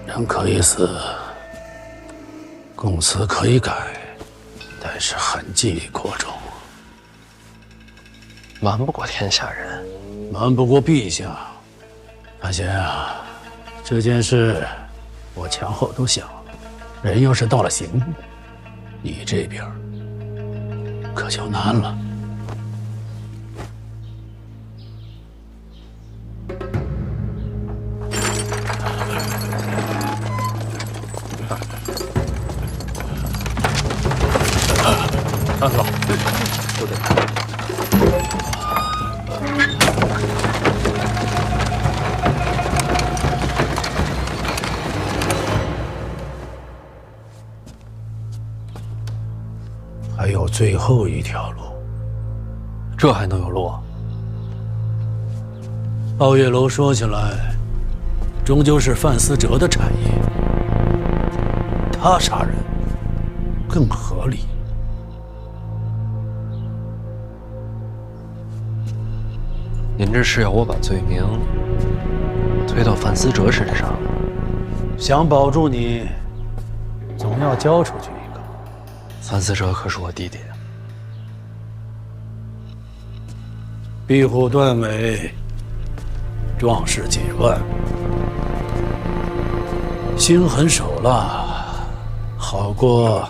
[SPEAKER 10] 人可以死，供词可以改，但是痕迹过重，
[SPEAKER 2] 瞒不过天下人，
[SPEAKER 10] 瞒不过陛下。范闲啊，这件事我前后都想了，人要是到了刑部，你这边可就难了。
[SPEAKER 7] 安走，
[SPEAKER 2] 不对。
[SPEAKER 10] 还有最后一条路，
[SPEAKER 2] 这还能有路？
[SPEAKER 10] 抱月楼说起来，终究是范思哲的产业，他杀人更合理。
[SPEAKER 2] 您这是要我把罪名推到范思哲身上？
[SPEAKER 10] 想保住你，总要交出去一个。
[SPEAKER 2] 范思哲可是我弟弟，
[SPEAKER 10] 壁虎断尾，壮士几万，心狠手辣，好过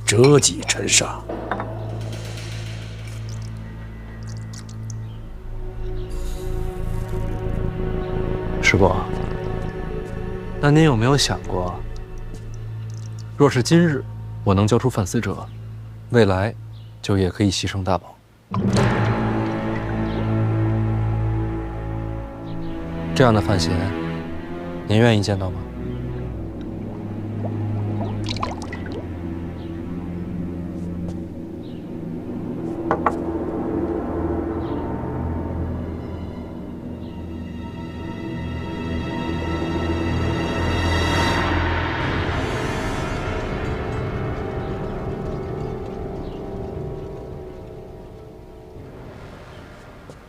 [SPEAKER 10] 折戟沉沙。
[SPEAKER 2] 师伯，那您有没有想过，若是今日我能交出范思哲，未来就也可以牺牲大宝。这样的范闲，您愿意见到吗？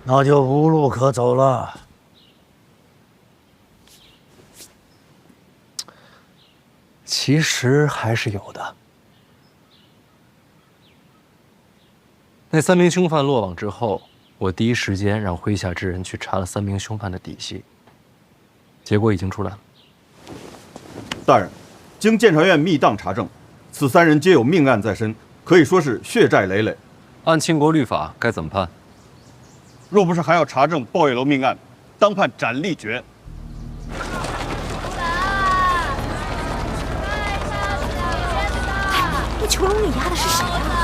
[SPEAKER 10] 那就无路可走了。
[SPEAKER 2] 其实还是有的。那3名凶犯落网之后，我第一时间让麾下之人去查了3名凶犯的底细，结果已经出来了。
[SPEAKER 17] 大人，经监察院密档查证，此3人皆有命案在身，可以说是血债累累。
[SPEAKER 2] 按庆国律法，该怎么判？
[SPEAKER 17] 若不是还要查证鲍月楼命案，当判斩立决。
[SPEAKER 6] 那囚笼里压的是谁啊？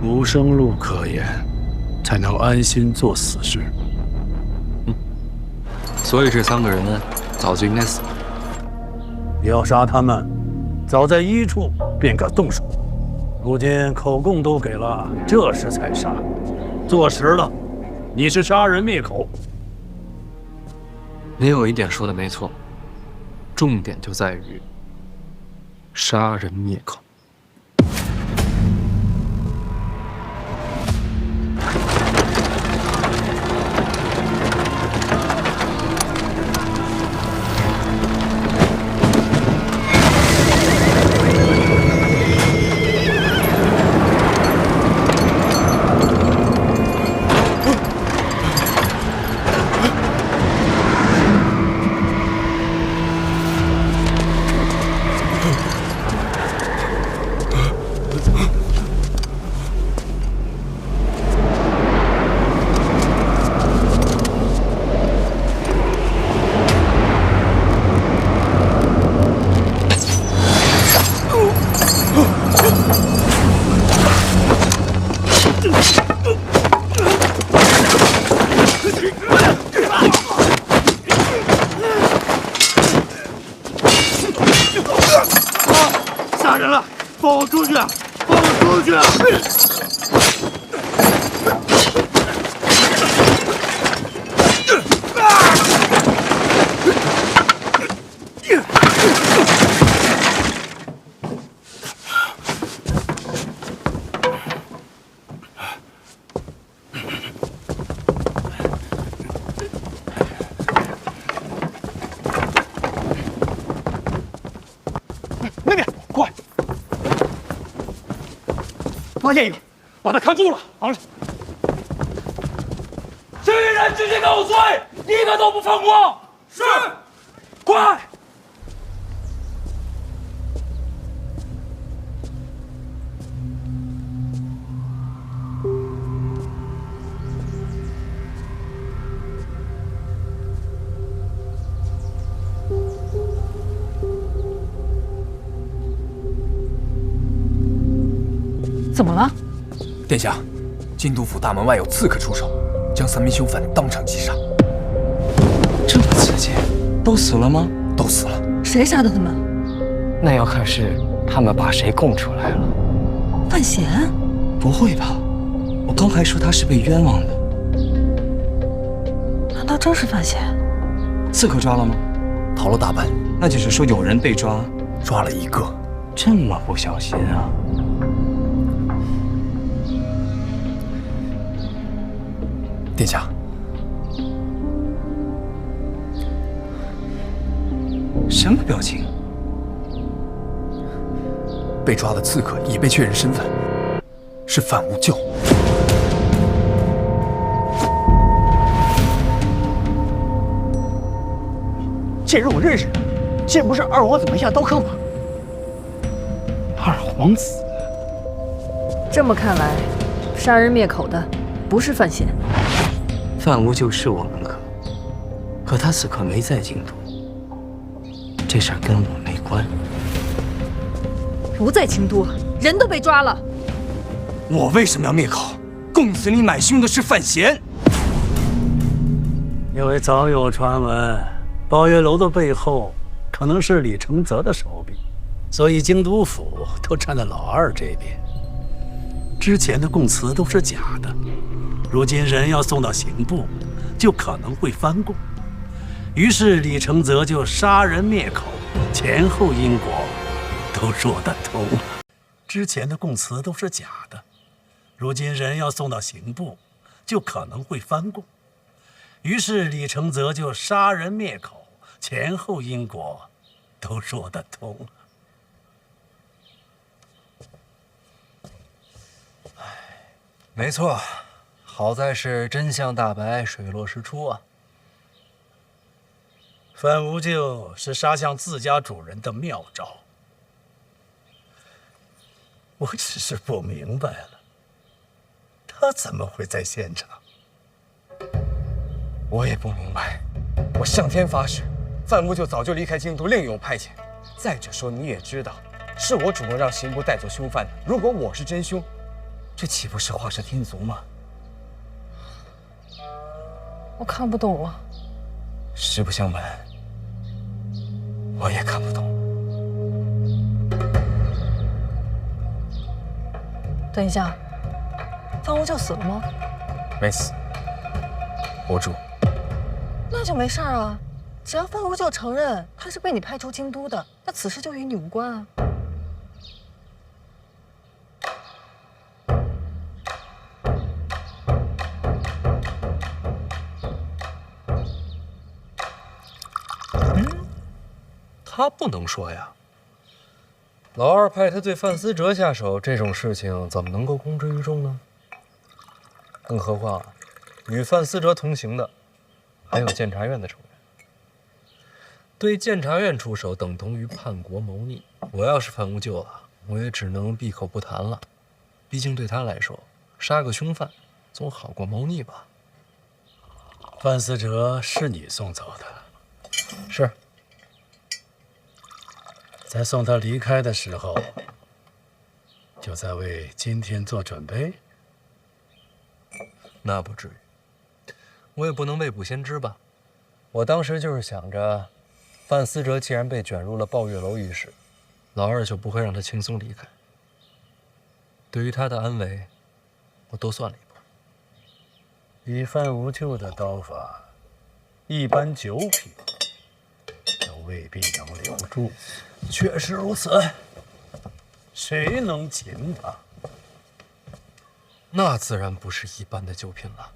[SPEAKER 10] 无生路可言，才能安心做死事。
[SPEAKER 2] 所以这3个人呢，早就应该死了。
[SPEAKER 10] 要杀他们，早在1处便该动手。如今口供都给了，这时才杀，坐实了，你是杀人灭口。
[SPEAKER 2] 您有一点说的没错，重点就在于杀人灭口。
[SPEAKER 16] 杀人了！放我出去！放我出去！
[SPEAKER 14] 那边，快！发现一个，把他看住了。好了，这些人直接给我追，一个都不放过。是，快！
[SPEAKER 8] 怎么了？
[SPEAKER 14] 殿下，京都府大门外有刺客出手，将3名凶犯当场击杀。
[SPEAKER 1] 这么刺激，都死了吗？
[SPEAKER 14] 都死了。
[SPEAKER 8] 谁杀的他们？
[SPEAKER 1] 那要看是他们把谁供出来了。
[SPEAKER 8] 范闲？
[SPEAKER 1] 不会吧？我刚还说他是被冤枉的。
[SPEAKER 8] 难道真是范闲？
[SPEAKER 1] 刺客抓了吗？
[SPEAKER 14] 逃了大半。
[SPEAKER 1] 那就是说有人被抓，
[SPEAKER 14] 抓了1个。
[SPEAKER 1] 这么不小心啊！
[SPEAKER 14] 殿下，
[SPEAKER 1] 什么表情？
[SPEAKER 14] 被抓的刺客已被确认身份，是范无咎。
[SPEAKER 13] 这人我认识，这不是二皇子门下刀客吗？二皇子，
[SPEAKER 15] 这么看来，杀人灭口的不是范闲。
[SPEAKER 1] 范无咎是我门客，可他此刻没在京都，这事儿跟我没关。
[SPEAKER 15] 不在京都，人都被抓了。
[SPEAKER 18] 我为什么要灭口？供词里买凶的是范闲。
[SPEAKER 10] 因为早有传闻，抱月楼的背后可能是李承泽的手笔，所以京都府都站在老二这边。之前的供词都是假的，如今人要送到刑部，就可能会翻供。于是李承泽就杀人灭口，前后因果都说得通了。之前的供词都是假的，如今人要送到刑部，就可能会翻供。于是李承泽就杀人灭口，前后因果都说得通了。
[SPEAKER 2] 没错，好在是真相大白，水落石出啊。
[SPEAKER 10] 范无咎是杀向自家主人的妙招，我只是不明白了，他怎么会在现场？
[SPEAKER 1] 我也不明白，我向天发誓，范无咎早就离开京都，另有派遣。再者说，你也知道，是我主动让刑部带走凶犯的。如果我是真凶，这岂不是画蛇添足吗？
[SPEAKER 8] 我看不懂啊。
[SPEAKER 1] 实不相瞒，我也看不懂。
[SPEAKER 8] 等一下，范无咎死了吗？
[SPEAKER 1] 没死，活住。
[SPEAKER 8] 那就没事儿啊，只要范无咎承认他是被你派出京都的，那此事就与你无关啊。
[SPEAKER 2] 他不能说呀。老二派他对范思哲下手，这种事情怎么能够公之于众呢？更何况，与范思哲同行的还有监察院的成员。对监察院出手，等同于叛国谋逆。我要是范无咎啊，我也只能闭口不谈了。毕竟对他来说，杀个凶犯总好过谋逆吧。
[SPEAKER 10] 范思哲是你送走的？
[SPEAKER 2] 是。
[SPEAKER 10] 在送他离开的时候，就在为今天做准备？
[SPEAKER 2] 那不至于，我也不能未卜先知吧。我当时就是想着，范思哲既然被卷入了抱月楼一事，老二就不会让他轻松离开。对于他的安危，我多算了一步。
[SPEAKER 10] 以范无咎的刀法，一般九品都未必能留住。
[SPEAKER 2] 确实如此。
[SPEAKER 10] 谁能擒他？
[SPEAKER 2] 那自然不是一般的九品了。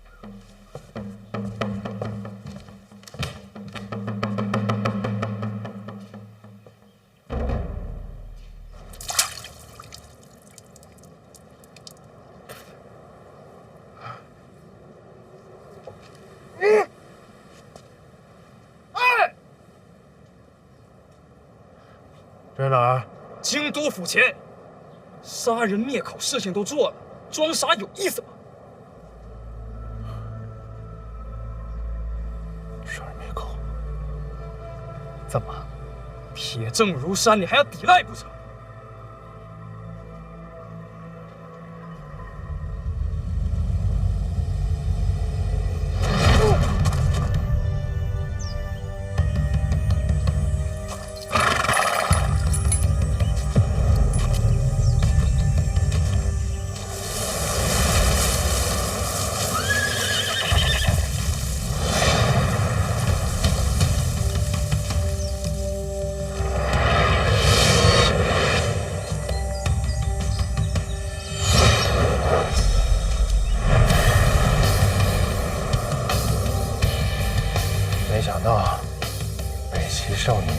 [SPEAKER 10] 这是哪儿？
[SPEAKER 14] 京都府前，杀人灭口事情都做了，装傻有意思吗？
[SPEAKER 10] 杀人灭口？
[SPEAKER 14] 怎么，铁证如山，你还要抵赖不成？
[SPEAKER 2] 没想到，北齐圣女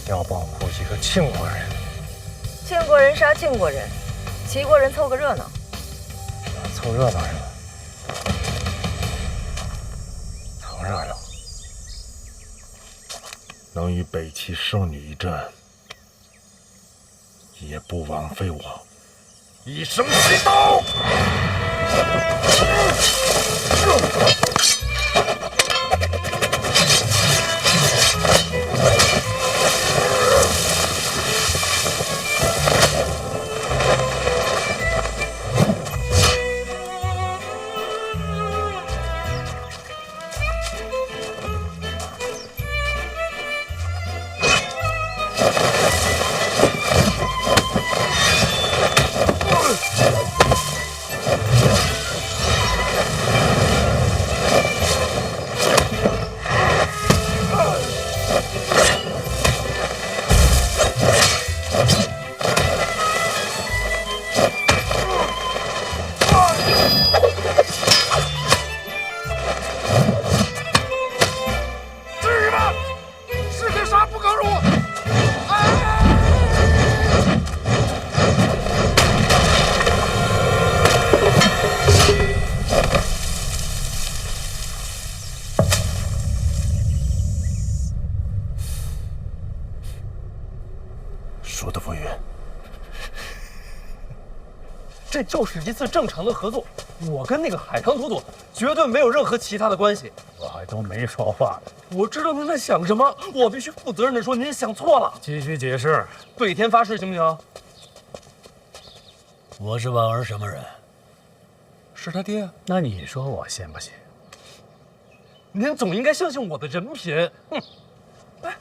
[SPEAKER 2] 要保护一个庆国人。
[SPEAKER 15] 庆国人杀庆国人，齐国人凑个热闹。
[SPEAKER 2] 凑热闹是吧？凑热闹，
[SPEAKER 19] 能与北齐圣女一战，也不枉费我一生祈祷。至于吗？士可杀不可辱！
[SPEAKER 14] 说的不匀。
[SPEAKER 2] 这就是一次正常的合作，我跟那个海棠朵朵绝对没有任何其他的关系。
[SPEAKER 10] 我还都没说话呢。
[SPEAKER 2] 我知道您在想什么，我必须负责任的说，您想错了。
[SPEAKER 10] 继续解释。
[SPEAKER 2] 对天发誓，行不行？
[SPEAKER 10] 我是婉儿什么人？
[SPEAKER 2] 是他爹。
[SPEAKER 10] 那你说我信不信？
[SPEAKER 2] 您总应该相信我的人品。哼，哎，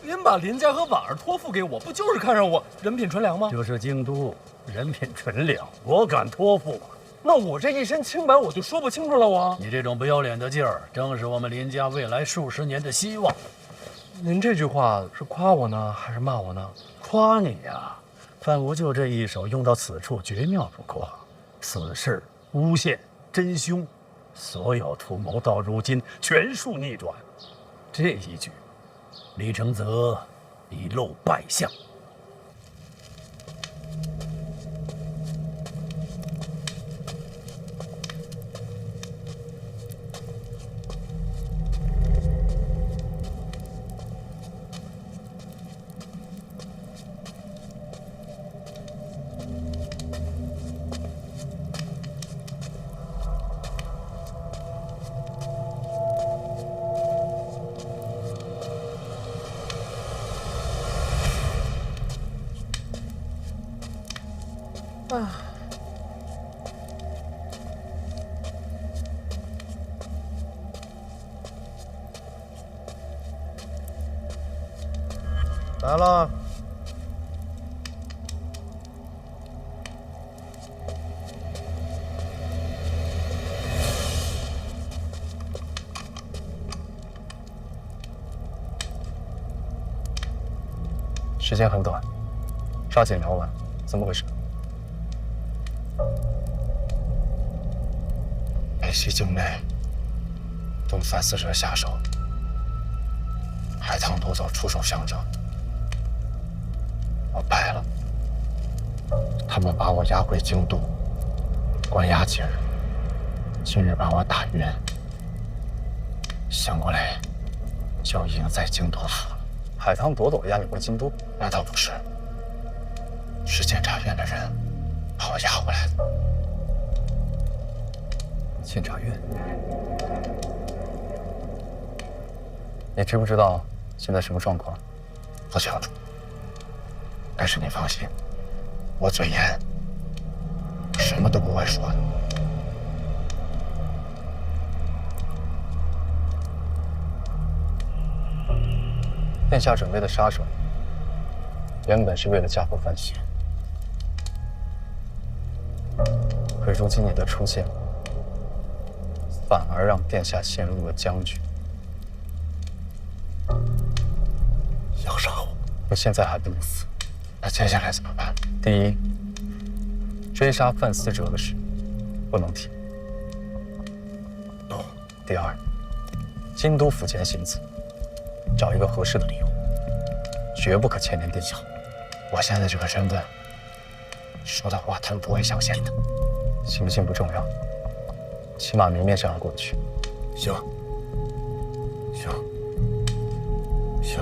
[SPEAKER 2] 您把林家和婉儿托付给我，不就是看上我人品纯良吗？
[SPEAKER 10] 这是京都，人品纯良，我敢托付吗？
[SPEAKER 2] 那我这一身清白，我就说不清楚了。
[SPEAKER 10] 你这种不要脸的劲儿，正是我们林家未来数十年的希望。
[SPEAKER 2] 您这句话是夸我呢，还是骂我呢？
[SPEAKER 10] 夸你呀，范无咎这一手用到此处，绝妙不过。此事诬陷真凶，所有图谋到如今全数逆转。这一局，李承泽已露败相。
[SPEAKER 11] 来了。
[SPEAKER 2] 时间很短，抓紧聊完。怎么回事？
[SPEAKER 19] 北西境内，东犯死者下手，海棠朵朵出手相救，我败了。他们把我押回京都，关押几日，今日把我打晕，醒过来就已经在京都府了。
[SPEAKER 2] 海棠朵朵押你回京都？
[SPEAKER 19] 那倒不是，是监察院的人把我押回来的。
[SPEAKER 2] 监察院？你知不知道现在什么状况？
[SPEAKER 19] 不清楚，但是你放心，我嘴严，什么都不会说的。
[SPEAKER 2] 殿下准备的杀手，原本是为了加厚范闲，可如今你的出现，反而让殿下陷入了僵局。
[SPEAKER 19] 要杀我？
[SPEAKER 2] 我现在还不能死，
[SPEAKER 19] 那接下来怎么办？
[SPEAKER 2] 第一，追杀犯死者的事不能提。
[SPEAKER 19] 懂。
[SPEAKER 2] 第二，京都府前行刺，找一个合适的理由，绝不可牵连殿下。
[SPEAKER 19] 我现在这个身份，说的话他们不会相信的。
[SPEAKER 2] 信不信不重要，起码明面上要过得去。
[SPEAKER 19] 行，行，行。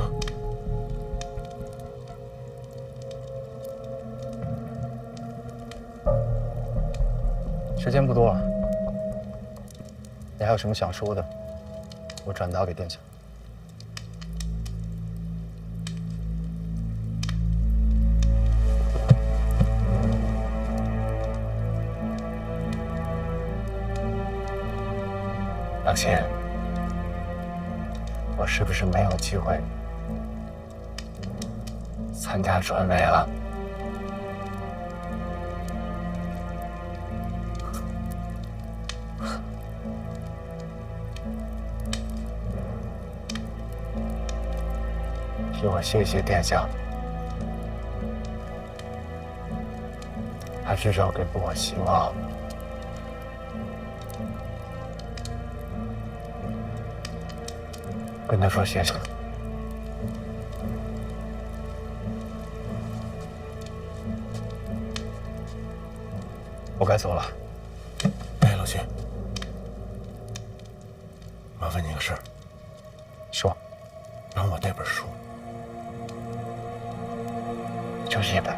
[SPEAKER 2] 时间不多了，你还有什么想说的，我转达给殿下。
[SPEAKER 19] 杨欣，我是不是没有机会参加传媒了？替我谢谢殿下，他至少给了我希望。跟他说谢谢。我该走了。哎，老徐，麻烦你个事儿。说。让我那本书，就一本，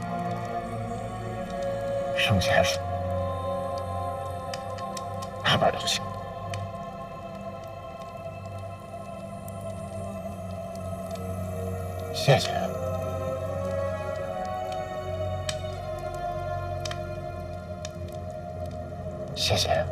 [SPEAKER 19] 剩下的书，哪本都行。谢谢。谢谢。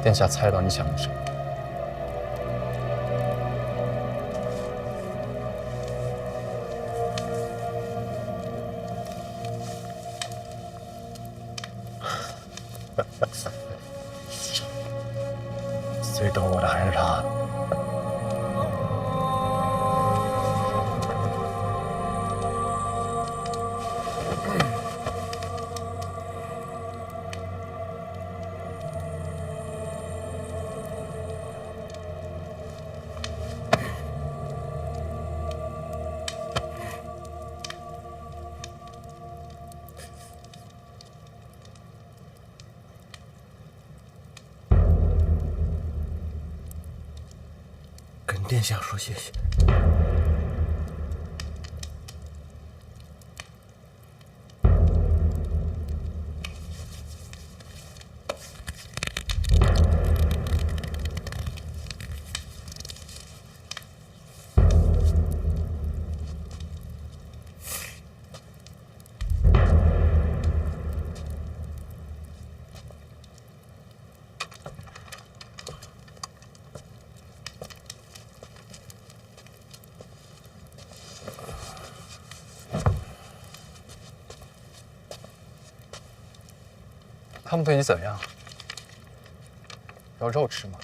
[SPEAKER 19] 殿下猜到你想的什么？最懂我的还是他。跟殿下说谢谢。他们对你怎样？要肉吃吗？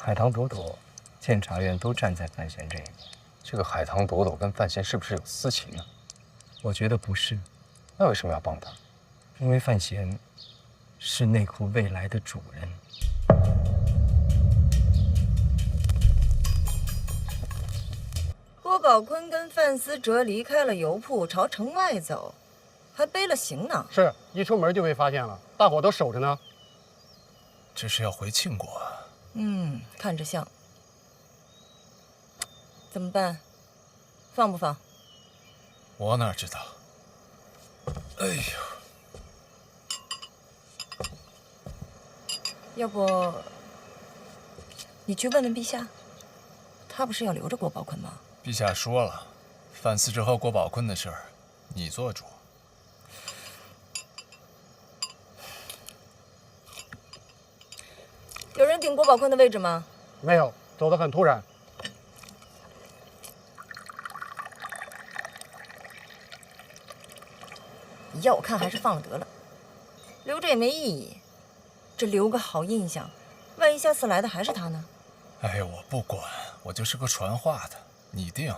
[SPEAKER 1] 海棠朵朵、监察院都站在范闲这一边。
[SPEAKER 2] 这个海棠朵朵跟范闲是不是有私情呢？
[SPEAKER 1] 我觉得不是。
[SPEAKER 2] 那为什么要帮他？
[SPEAKER 1] 因为范闲是内库未来的主人。
[SPEAKER 20] 郭宝坤跟范思哲离开了油铺，朝城外走，还背了行囊。
[SPEAKER 21] 是一出门就被发现了，大伙都守着呢。
[SPEAKER 22] 这是要回庆国啊？
[SPEAKER 20] 看着像。怎么办？放不放？
[SPEAKER 22] 我哪知道？哎呦！
[SPEAKER 20] 要不你去问问陛下，他不是要留着郭宝坤吗？
[SPEAKER 22] 陛下说了，范思哲和郭宝坤的事儿，你做主。
[SPEAKER 20] 有人顶郭宝坤的位置吗？
[SPEAKER 21] 没有，走得很突然。
[SPEAKER 20] 要我看还是放了得了，留着也没意义。这留个好印象，万一下次来的还是他呢？
[SPEAKER 22] 哎呀，我不管，我就是个传话的，你定。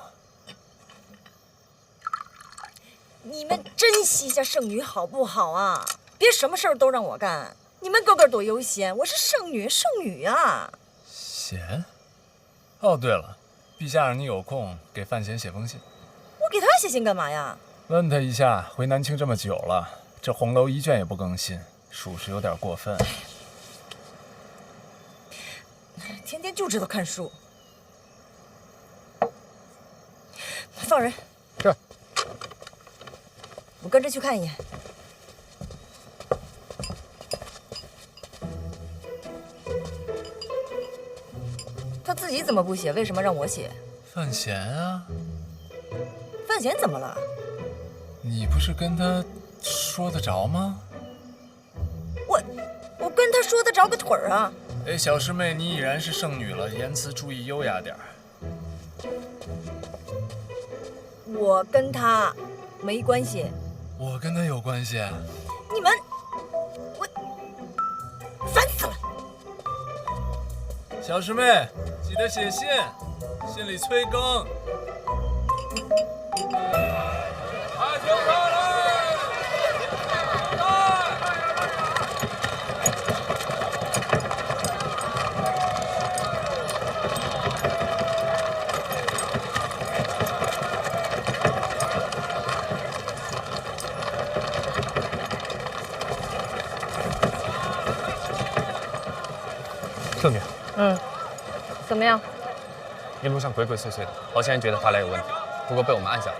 [SPEAKER 20] 你们珍惜一下圣女好不好啊？别什么事儿都让我干。你们个个多悠闲，我是圣女啊！
[SPEAKER 22] 闲？哦，对了，陛下让你有空给范闲写封信。
[SPEAKER 20] 我给他写信干嘛呀？
[SPEAKER 22] 问他一下，回南清这么久了，这红楼一卷也不更新，属实有点过分。
[SPEAKER 20] 天天就知道看书。放人。
[SPEAKER 21] 是。
[SPEAKER 20] 我跟着去看一眼。他自己怎么不写？为什么让我写？
[SPEAKER 22] 范闲啊，
[SPEAKER 20] 范闲怎么了？
[SPEAKER 22] 你不是跟他说得着吗？
[SPEAKER 20] 我跟他说得着个腿儿啊！
[SPEAKER 22] 哎，小师妹，你已然是圣女了，言辞注意优雅点儿。
[SPEAKER 20] 我跟他没关系。
[SPEAKER 22] 我跟他有关系。
[SPEAKER 20] 你们，我烦死了！
[SPEAKER 22] 小师妹，记得写信，信里催更。
[SPEAKER 5] 圣女，
[SPEAKER 8] 怎么样？
[SPEAKER 5] 一路上鬼鬼祟祟的，好像人觉得发来有问题，不过被我们按下来。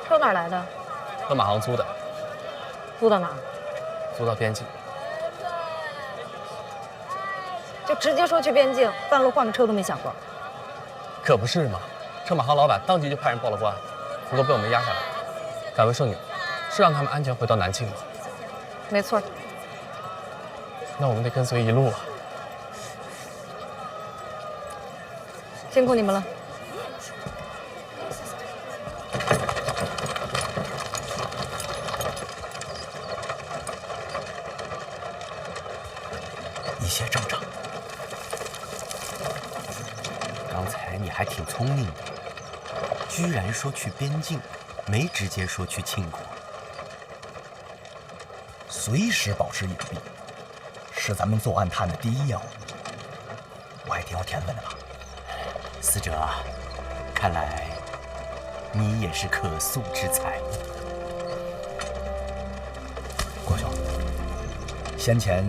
[SPEAKER 8] 车哪儿来的？
[SPEAKER 5] 和马行租的，
[SPEAKER 8] 租到哪儿？
[SPEAKER 5] 租到边境。
[SPEAKER 8] 就直接说去边境，半路换个车都没想过。
[SPEAKER 5] 可不是嘛，车马行老板当即就派人报了官，不过被我们压下来。敢问圣女，是让他们安全回到南庆吗？
[SPEAKER 8] 没错。
[SPEAKER 5] 那我们得跟随一路啊。
[SPEAKER 8] 辛苦你们了。
[SPEAKER 9] 一切正常。刚才你还挺聪明的，居然说去边境，没直接说去庆国。
[SPEAKER 23] 随时保持隐蔽，是咱们做暗探的第一要务。我还挺有天分的吧？
[SPEAKER 9] 司者，看来你也是可塑之才。
[SPEAKER 23] 郭兄，先前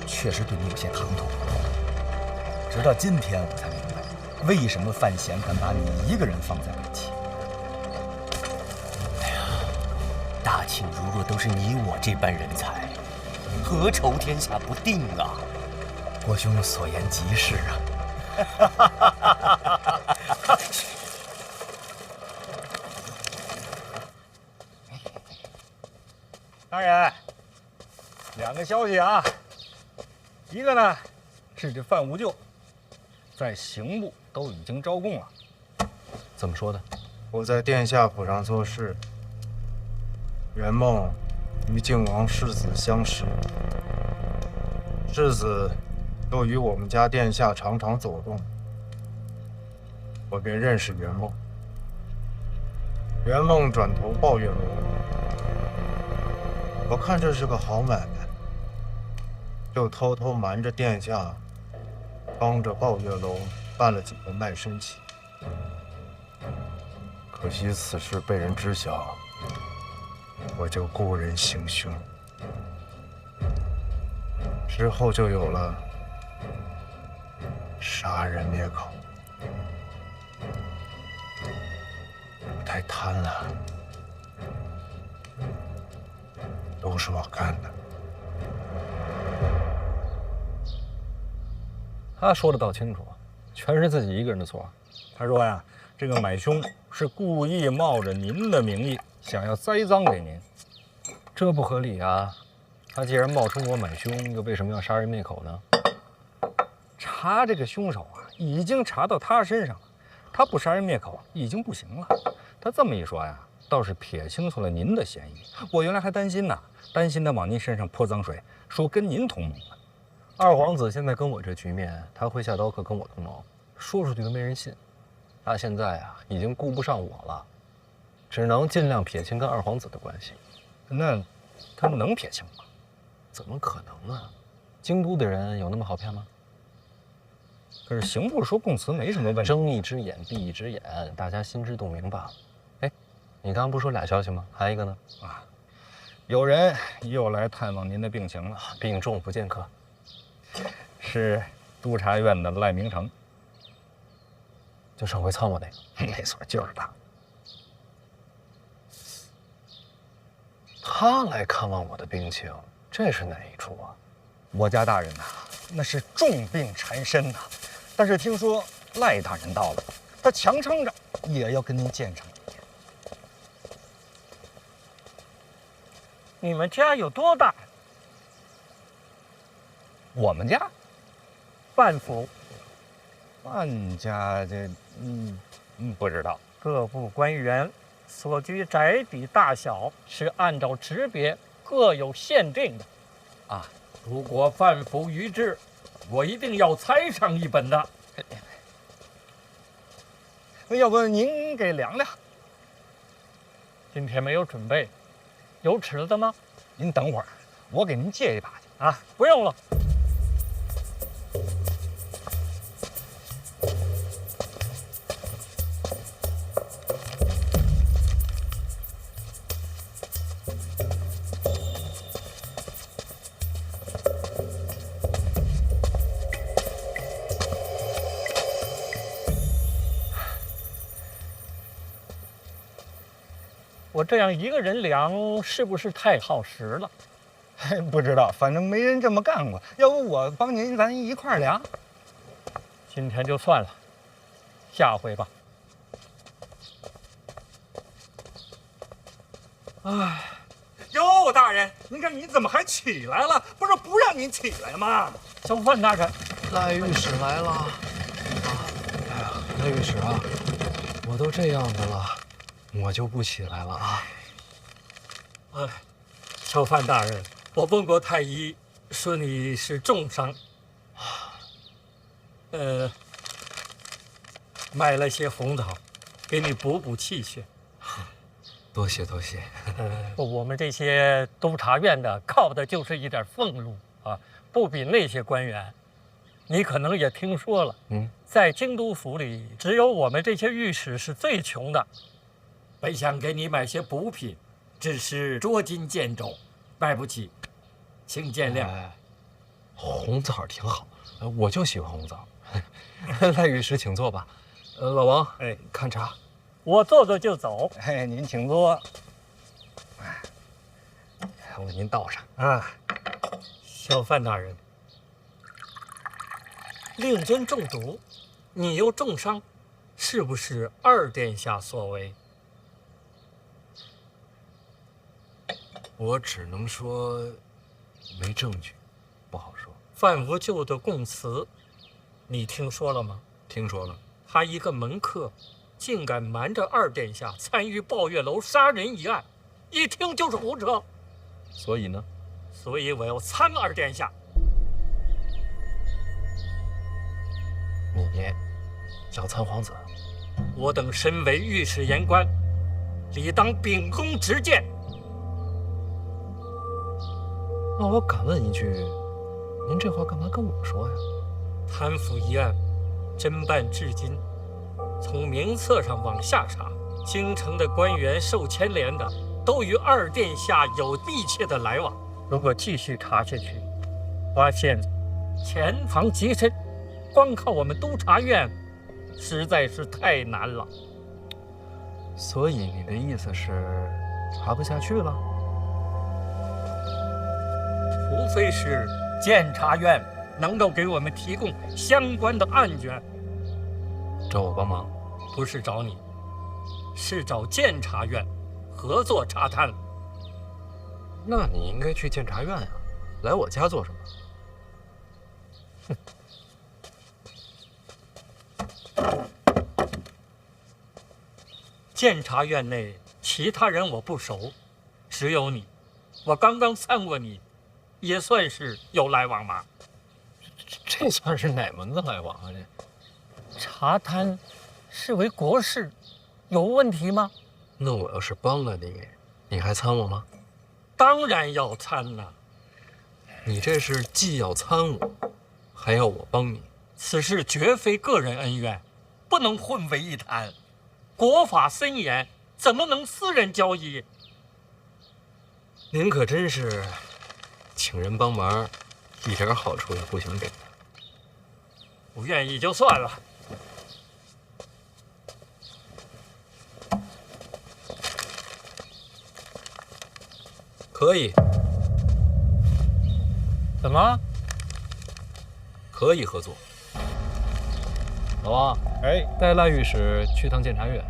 [SPEAKER 23] 确实对你有些唐突，直到今天我才明白，为什么范闲敢把你一个人放在北齐。
[SPEAKER 9] 哎呀，大庆如若都是你我这般人才，何愁天下不定啊？
[SPEAKER 23] 郭兄所言极是啊。
[SPEAKER 3] 大人，两个消息啊，一个呢是这范无咎在刑部都已经招供了。
[SPEAKER 5] 怎么说的？
[SPEAKER 19] 我在殿下府上做事，圆梦与靖王世子相识，世子又与我们家殿下常常走动，我便认识圆梦。圆梦转投抱月楼，我看这是个好买卖，就偷偷瞒着殿下，帮着抱月楼办了几个卖身契。可惜此事被人知晓，我就故人行凶，之后就有了杀人灭口。我太贪了，都是我干的。
[SPEAKER 2] 他说的倒清楚，全是自己一个人的错。
[SPEAKER 3] 他说呀，这个买凶是故意冒着您的名义，想要栽赃给您，
[SPEAKER 2] 这不合理啊！他既然冒充我买凶，又为什么要杀人灭口呢？
[SPEAKER 3] 查这个凶手啊，已经查到他身上了，他不杀人灭口已经不行了。他这么一说呀，倒是撇清楚了您的嫌疑。我原来还担心呢，担心他往您身上泼脏水，说跟您同盟呢。
[SPEAKER 2] 二皇子现在跟我这局面，他会下刀客跟我同谋，说出去都没人信。他现在啊，已经顾不上我了，只能尽量撇清跟二皇子的关系。
[SPEAKER 3] 那他们能撇清吗？
[SPEAKER 2] 怎么可能呢？京都的人有那么好骗吗？
[SPEAKER 3] 可是刑部说供词没什么问题。
[SPEAKER 2] 睁一只眼闭一只眼，大家心知肚明罢了。哎，你刚刚不是说俩消息吗？还一个呢？
[SPEAKER 3] 啊，有人又来探望您的病情了，
[SPEAKER 2] 病重不见客，
[SPEAKER 3] 是督察院的赖明成，
[SPEAKER 2] 就上回参我那个。
[SPEAKER 3] 没错，就是他。
[SPEAKER 2] 他来看望我的病情，这是哪一处啊？
[SPEAKER 3] 我家大人呐，那是重病缠身呐。但是听说赖大人到了，他强撑着也要跟您见上一面。
[SPEAKER 13] 你们家有多大？
[SPEAKER 3] 我们家，
[SPEAKER 13] 范府。
[SPEAKER 3] 范家这，不知道。
[SPEAKER 13] 各部官员所居宅邸大小是按照职别各有限定的。啊，如果范府逾制，我一定要裁上一本的。
[SPEAKER 3] 那要不您给量量？
[SPEAKER 13] 今天没有准备，有尺子吗？
[SPEAKER 3] 您等会儿，我给您借一把去。
[SPEAKER 13] 啊，不用了。我这样一个人量，是不是太耗时了？
[SPEAKER 3] 不知道，反正没人这么干过。要不我帮您，咱一块儿量。
[SPEAKER 13] 今天就算了，下回吧。
[SPEAKER 3] 哎，哟，大人，您看你怎么还起来了？不是不让您起来吗？
[SPEAKER 13] 小范大人，
[SPEAKER 2] 赖御史来了。啊，哎呀，赖御史啊，我都这样的了。我就不起来了啊！
[SPEAKER 13] 哎，小范大人，我问过太医，说你是重伤，买了些红枣，给你补补气血。
[SPEAKER 2] 多谢多谢。
[SPEAKER 13] 我们这些督察院的靠的就是一点俸禄啊，不比那些官员。你可能也听说了，在京都府里，只有我们这些御史是最穷的。本想给你买些补品，只是捉襟见肘，买不起，请见谅。
[SPEAKER 2] 红枣挺好，我就喜欢红枣。赖御史，请坐吧。老王，看茶。
[SPEAKER 13] 我坐坐就走。
[SPEAKER 3] 您请坐。
[SPEAKER 2] 我给您倒上
[SPEAKER 13] 啊。小范大人，令尊中毒，你又重伤，是不是二殿下所为？
[SPEAKER 2] 我只能说没证据，不好说。
[SPEAKER 13] 范无咎的供词，你听说了吗？
[SPEAKER 2] 听说了。
[SPEAKER 13] 他一个门客，竟敢瞒着二殿下参与抱月楼杀人一案，一听就是胡扯。
[SPEAKER 2] 所以呢？
[SPEAKER 13] 所以我要参二殿下。
[SPEAKER 2] 你要参皇子？
[SPEAKER 13] 我等身为御史言官，理当秉公执谏。
[SPEAKER 2] 那我敢问一句，您这话干嘛跟我说呀？
[SPEAKER 13] 贪腐一案侦办至今，从名册上往下查，京城的官员受牵连的，都与二殿下有密切的来往。如果继续查下去，发现潜藏极深，光靠我们督察院，实在是太难了。
[SPEAKER 2] 所以你的意思是，查不下去了？
[SPEAKER 13] 除非是监察院能够给我们提供相关的案卷。
[SPEAKER 2] 找我帮忙？
[SPEAKER 13] 不是找你，是找监察院合作查探。
[SPEAKER 2] 那你应该去监察院呀，来我家做什
[SPEAKER 13] 么？监察院内其他人我不熟，只有你，我刚刚参过你。也算是有来往吧。
[SPEAKER 2] 这算是哪门子来往啊？这
[SPEAKER 13] 查贪是为国事，有问题吗？
[SPEAKER 2] 那我要是帮了你，你还参我吗？
[SPEAKER 13] 当然要参了。
[SPEAKER 2] 你这是既要参我，还要我帮你，
[SPEAKER 13] 此事绝非个人恩怨，不能混为一谈。国法森严，怎么能私人交易？
[SPEAKER 2] 您可真是请人帮忙，一点好处也不想给。
[SPEAKER 13] 不愿意就算了。
[SPEAKER 2] 可以。
[SPEAKER 13] 怎么？
[SPEAKER 2] 可以合作。
[SPEAKER 5] 老王，带赖御史去趟监察院，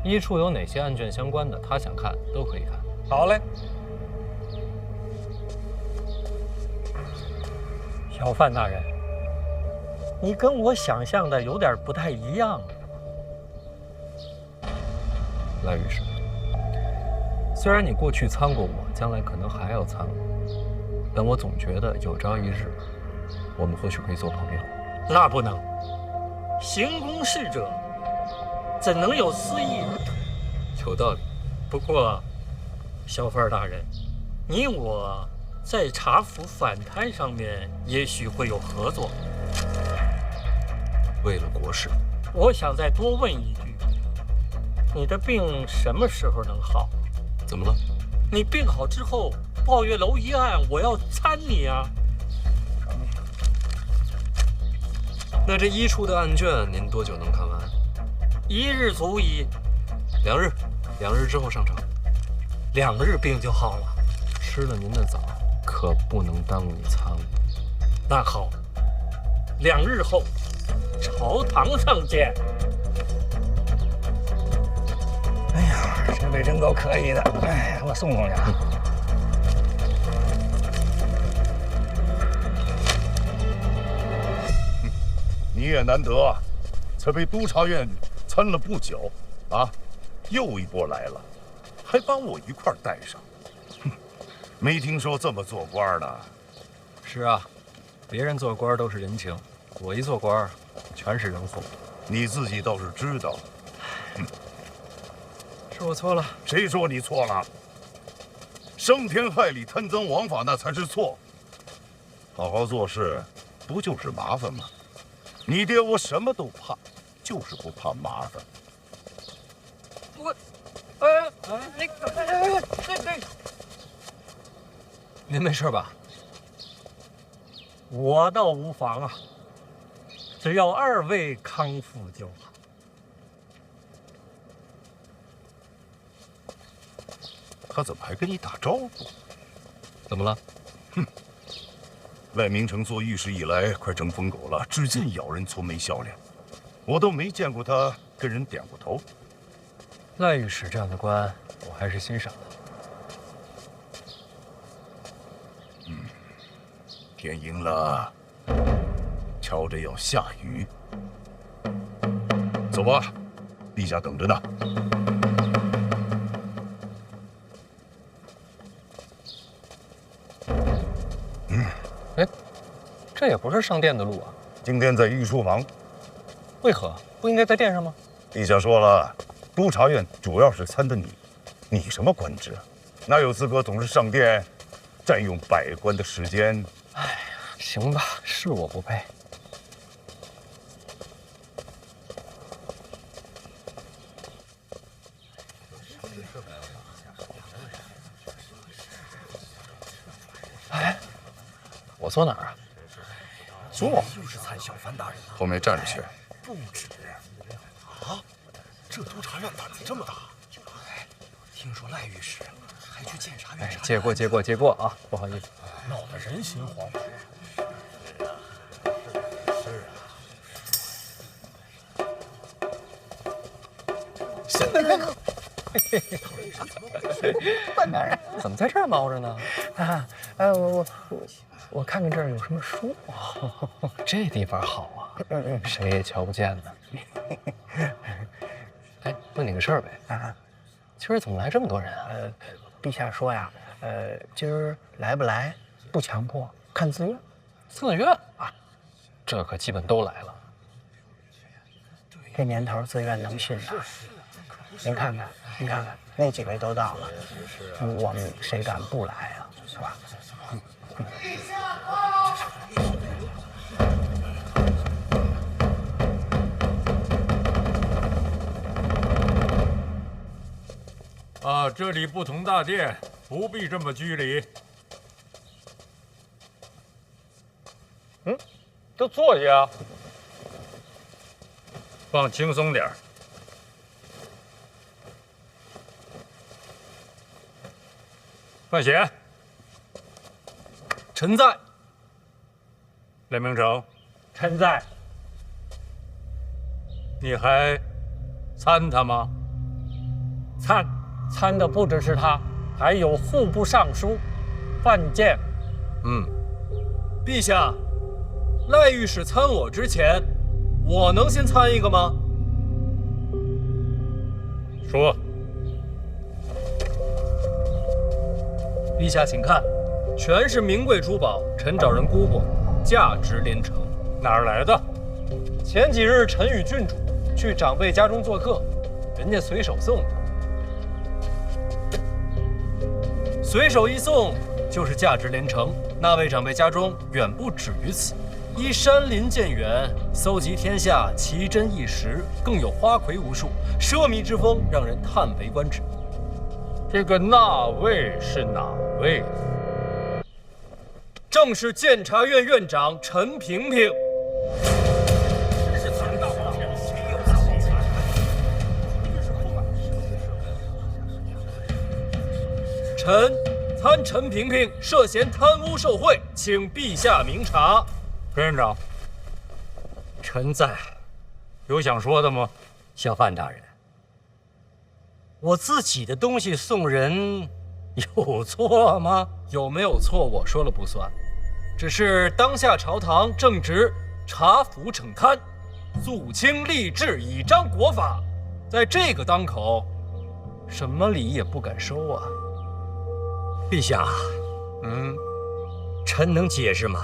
[SPEAKER 5] 一处有哪些案卷相关的，他想看都可以看。
[SPEAKER 13] 好嘞。小范大人，你跟我想象的有点不太一样。
[SPEAKER 2] 赖御史，虽然你过去参过我，将来可能还要参我，但我总觉得有朝一日，我们或许可以做朋友。
[SPEAKER 13] 那不能，行公事者怎能有私意？
[SPEAKER 2] 有道理。
[SPEAKER 13] 不过，小范大人，你我在查府反贪上面也许会有合作。
[SPEAKER 2] 为了国事，
[SPEAKER 13] 我想再多问一句，你的病什么时候能好？
[SPEAKER 2] 怎么了？
[SPEAKER 13] 你病好之后，抱月楼一案，我要参你啊。
[SPEAKER 2] 那这一处的案卷，您多久能看完
[SPEAKER 13] ？1日足矣。
[SPEAKER 2] 2日，2日之后上场。
[SPEAKER 13] 2日病就好了。
[SPEAKER 2] 吃了您的枣，可不能耽误你参悟。
[SPEAKER 13] 那好，2日后，朝堂上见。
[SPEAKER 3] 哎呀，这位真够可以的，哎，我送送去啊。
[SPEAKER 4] 你也难得啊，才被督察院参了不久，啊，又一波来了，还把我一块带上。哼，没听说这么做官的。
[SPEAKER 2] 是啊，别人做官都是人情，我一做官全是人祸。
[SPEAKER 4] 你自己倒是知道。
[SPEAKER 2] 是我错了。
[SPEAKER 4] 谁说你错了？伤天害理、贪赃枉法那才是错。好好做事，不就是麻烦吗？你爹我什么都怕，就是不怕麻烦。
[SPEAKER 2] 您没事吧？
[SPEAKER 13] 我倒无妨啊，只要2位康复就好。
[SPEAKER 4] 他怎么还跟你打招呼？
[SPEAKER 2] 怎么了？
[SPEAKER 4] 哼！赖明成做御史以来，快成疯狗了，只见咬人粗眉笑脸，我都没见过他跟人点过头。
[SPEAKER 2] 赖御史这样的官，我还是欣赏的。
[SPEAKER 4] 天阴了，瞧着要下雨。走吧，陛下等着呢。
[SPEAKER 5] 这也不是上殿的路啊。
[SPEAKER 4] 今天在御书房。
[SPEAKER 5] 为何不应该在殿上吗？
[SPEAKER 4] 陛下说了，督察院主要是参的你，你什么官职？哪有资格总是上殿，占用百官的时间？
[SPEAKER 5] 哎呀，行吧，是我不配。哎，我坐哪儿啊？
[SPEAKER 4] 坐，
[SPEAKER 23] 就是参小范大人啊。
[SPEAKER 4] 后面站着去。
[SPEAKER 23] 不止啊，这督察院胆子这么大。听说赖御史还去监察院查。
[SPEAKER 5] 借过啊，不好意思，
[SPEAKER 23] 闹得人心惶惶。
[SPEAKER 5] 现在开口。
[SPEAKER 1] 范大人
[SPEAKER 5] 怎么在这儿猫着呢？
[SPEAKER 1] 啊，我看看这儿有什么书。
[SPEAKER 5] 这地方好啊，谁也瞧不见呢。哎，问你个事儿呗。
[SPEAKER 1] 啊，
[SPEAKER 5] 今儿怎么来这么多人啊？
[SPEAKER 1] 陛下说呀，今儿来不来不强迫，看自愿。
[SPEAKER 5] 自愿啊，这可基本都来了。
[SPEAKER 1] 这年头自愿能信呐？您看看，那几位都到了，我们谁敢不来啊？是吧？
[SPEAKER 7] 啊，这里不同大殿，不必这么拘礼。
[SPEAKER 13] 都坐下，放轻松点儿。范闲，
[SPEAKER 5] 臣在。
[SPEAKER 13] 雷明成，
[SPEAKER 14] 臣在。
[SPEAKER 13] 你还参他吗？
[SPEAKER 14] 参的不只是他，还有户部尚书范建。
[SPEAKER 5] 陛下，赖御史参我之前，我能先参一个吗？
[SPEAKER 13] 说。
[SPEAKER 5] 陛下，请看，全是名贵珠宝，臣找人估过，价值连城。
[SPEAKER 13] 哪儿来的？
[SPEAKER 5] 前几日臣与郡主去长辈家中做客，人家随手送的。随手一送，就是价值连城。那位长辈家中远不止于此，依山林渐远，搜集天下奇珍异石，更有花魁无数，奢靡之风让人叹为观止。
[SPEAKER 13] 这个那位是哪位？
[SPEAKER 5] 正是监察院院长陈萍萍。臣参陈萍萍涉嫌贪污受贿，请陛下明察。
[SPEAKER 13] 陈院长，臣在，有想说的吗？
[SPEAKER 14] 小范大人，我自己的东西送人，有错吗？
[SPEAKER 5] 有没有错，我说了不算。只是当下朝堂正值查腐惩贪、肃清吏治、以彰国法，在这个当口，什么礼也不敢收啊。
[SPEAKER 14] 陛下，臣能解释吗？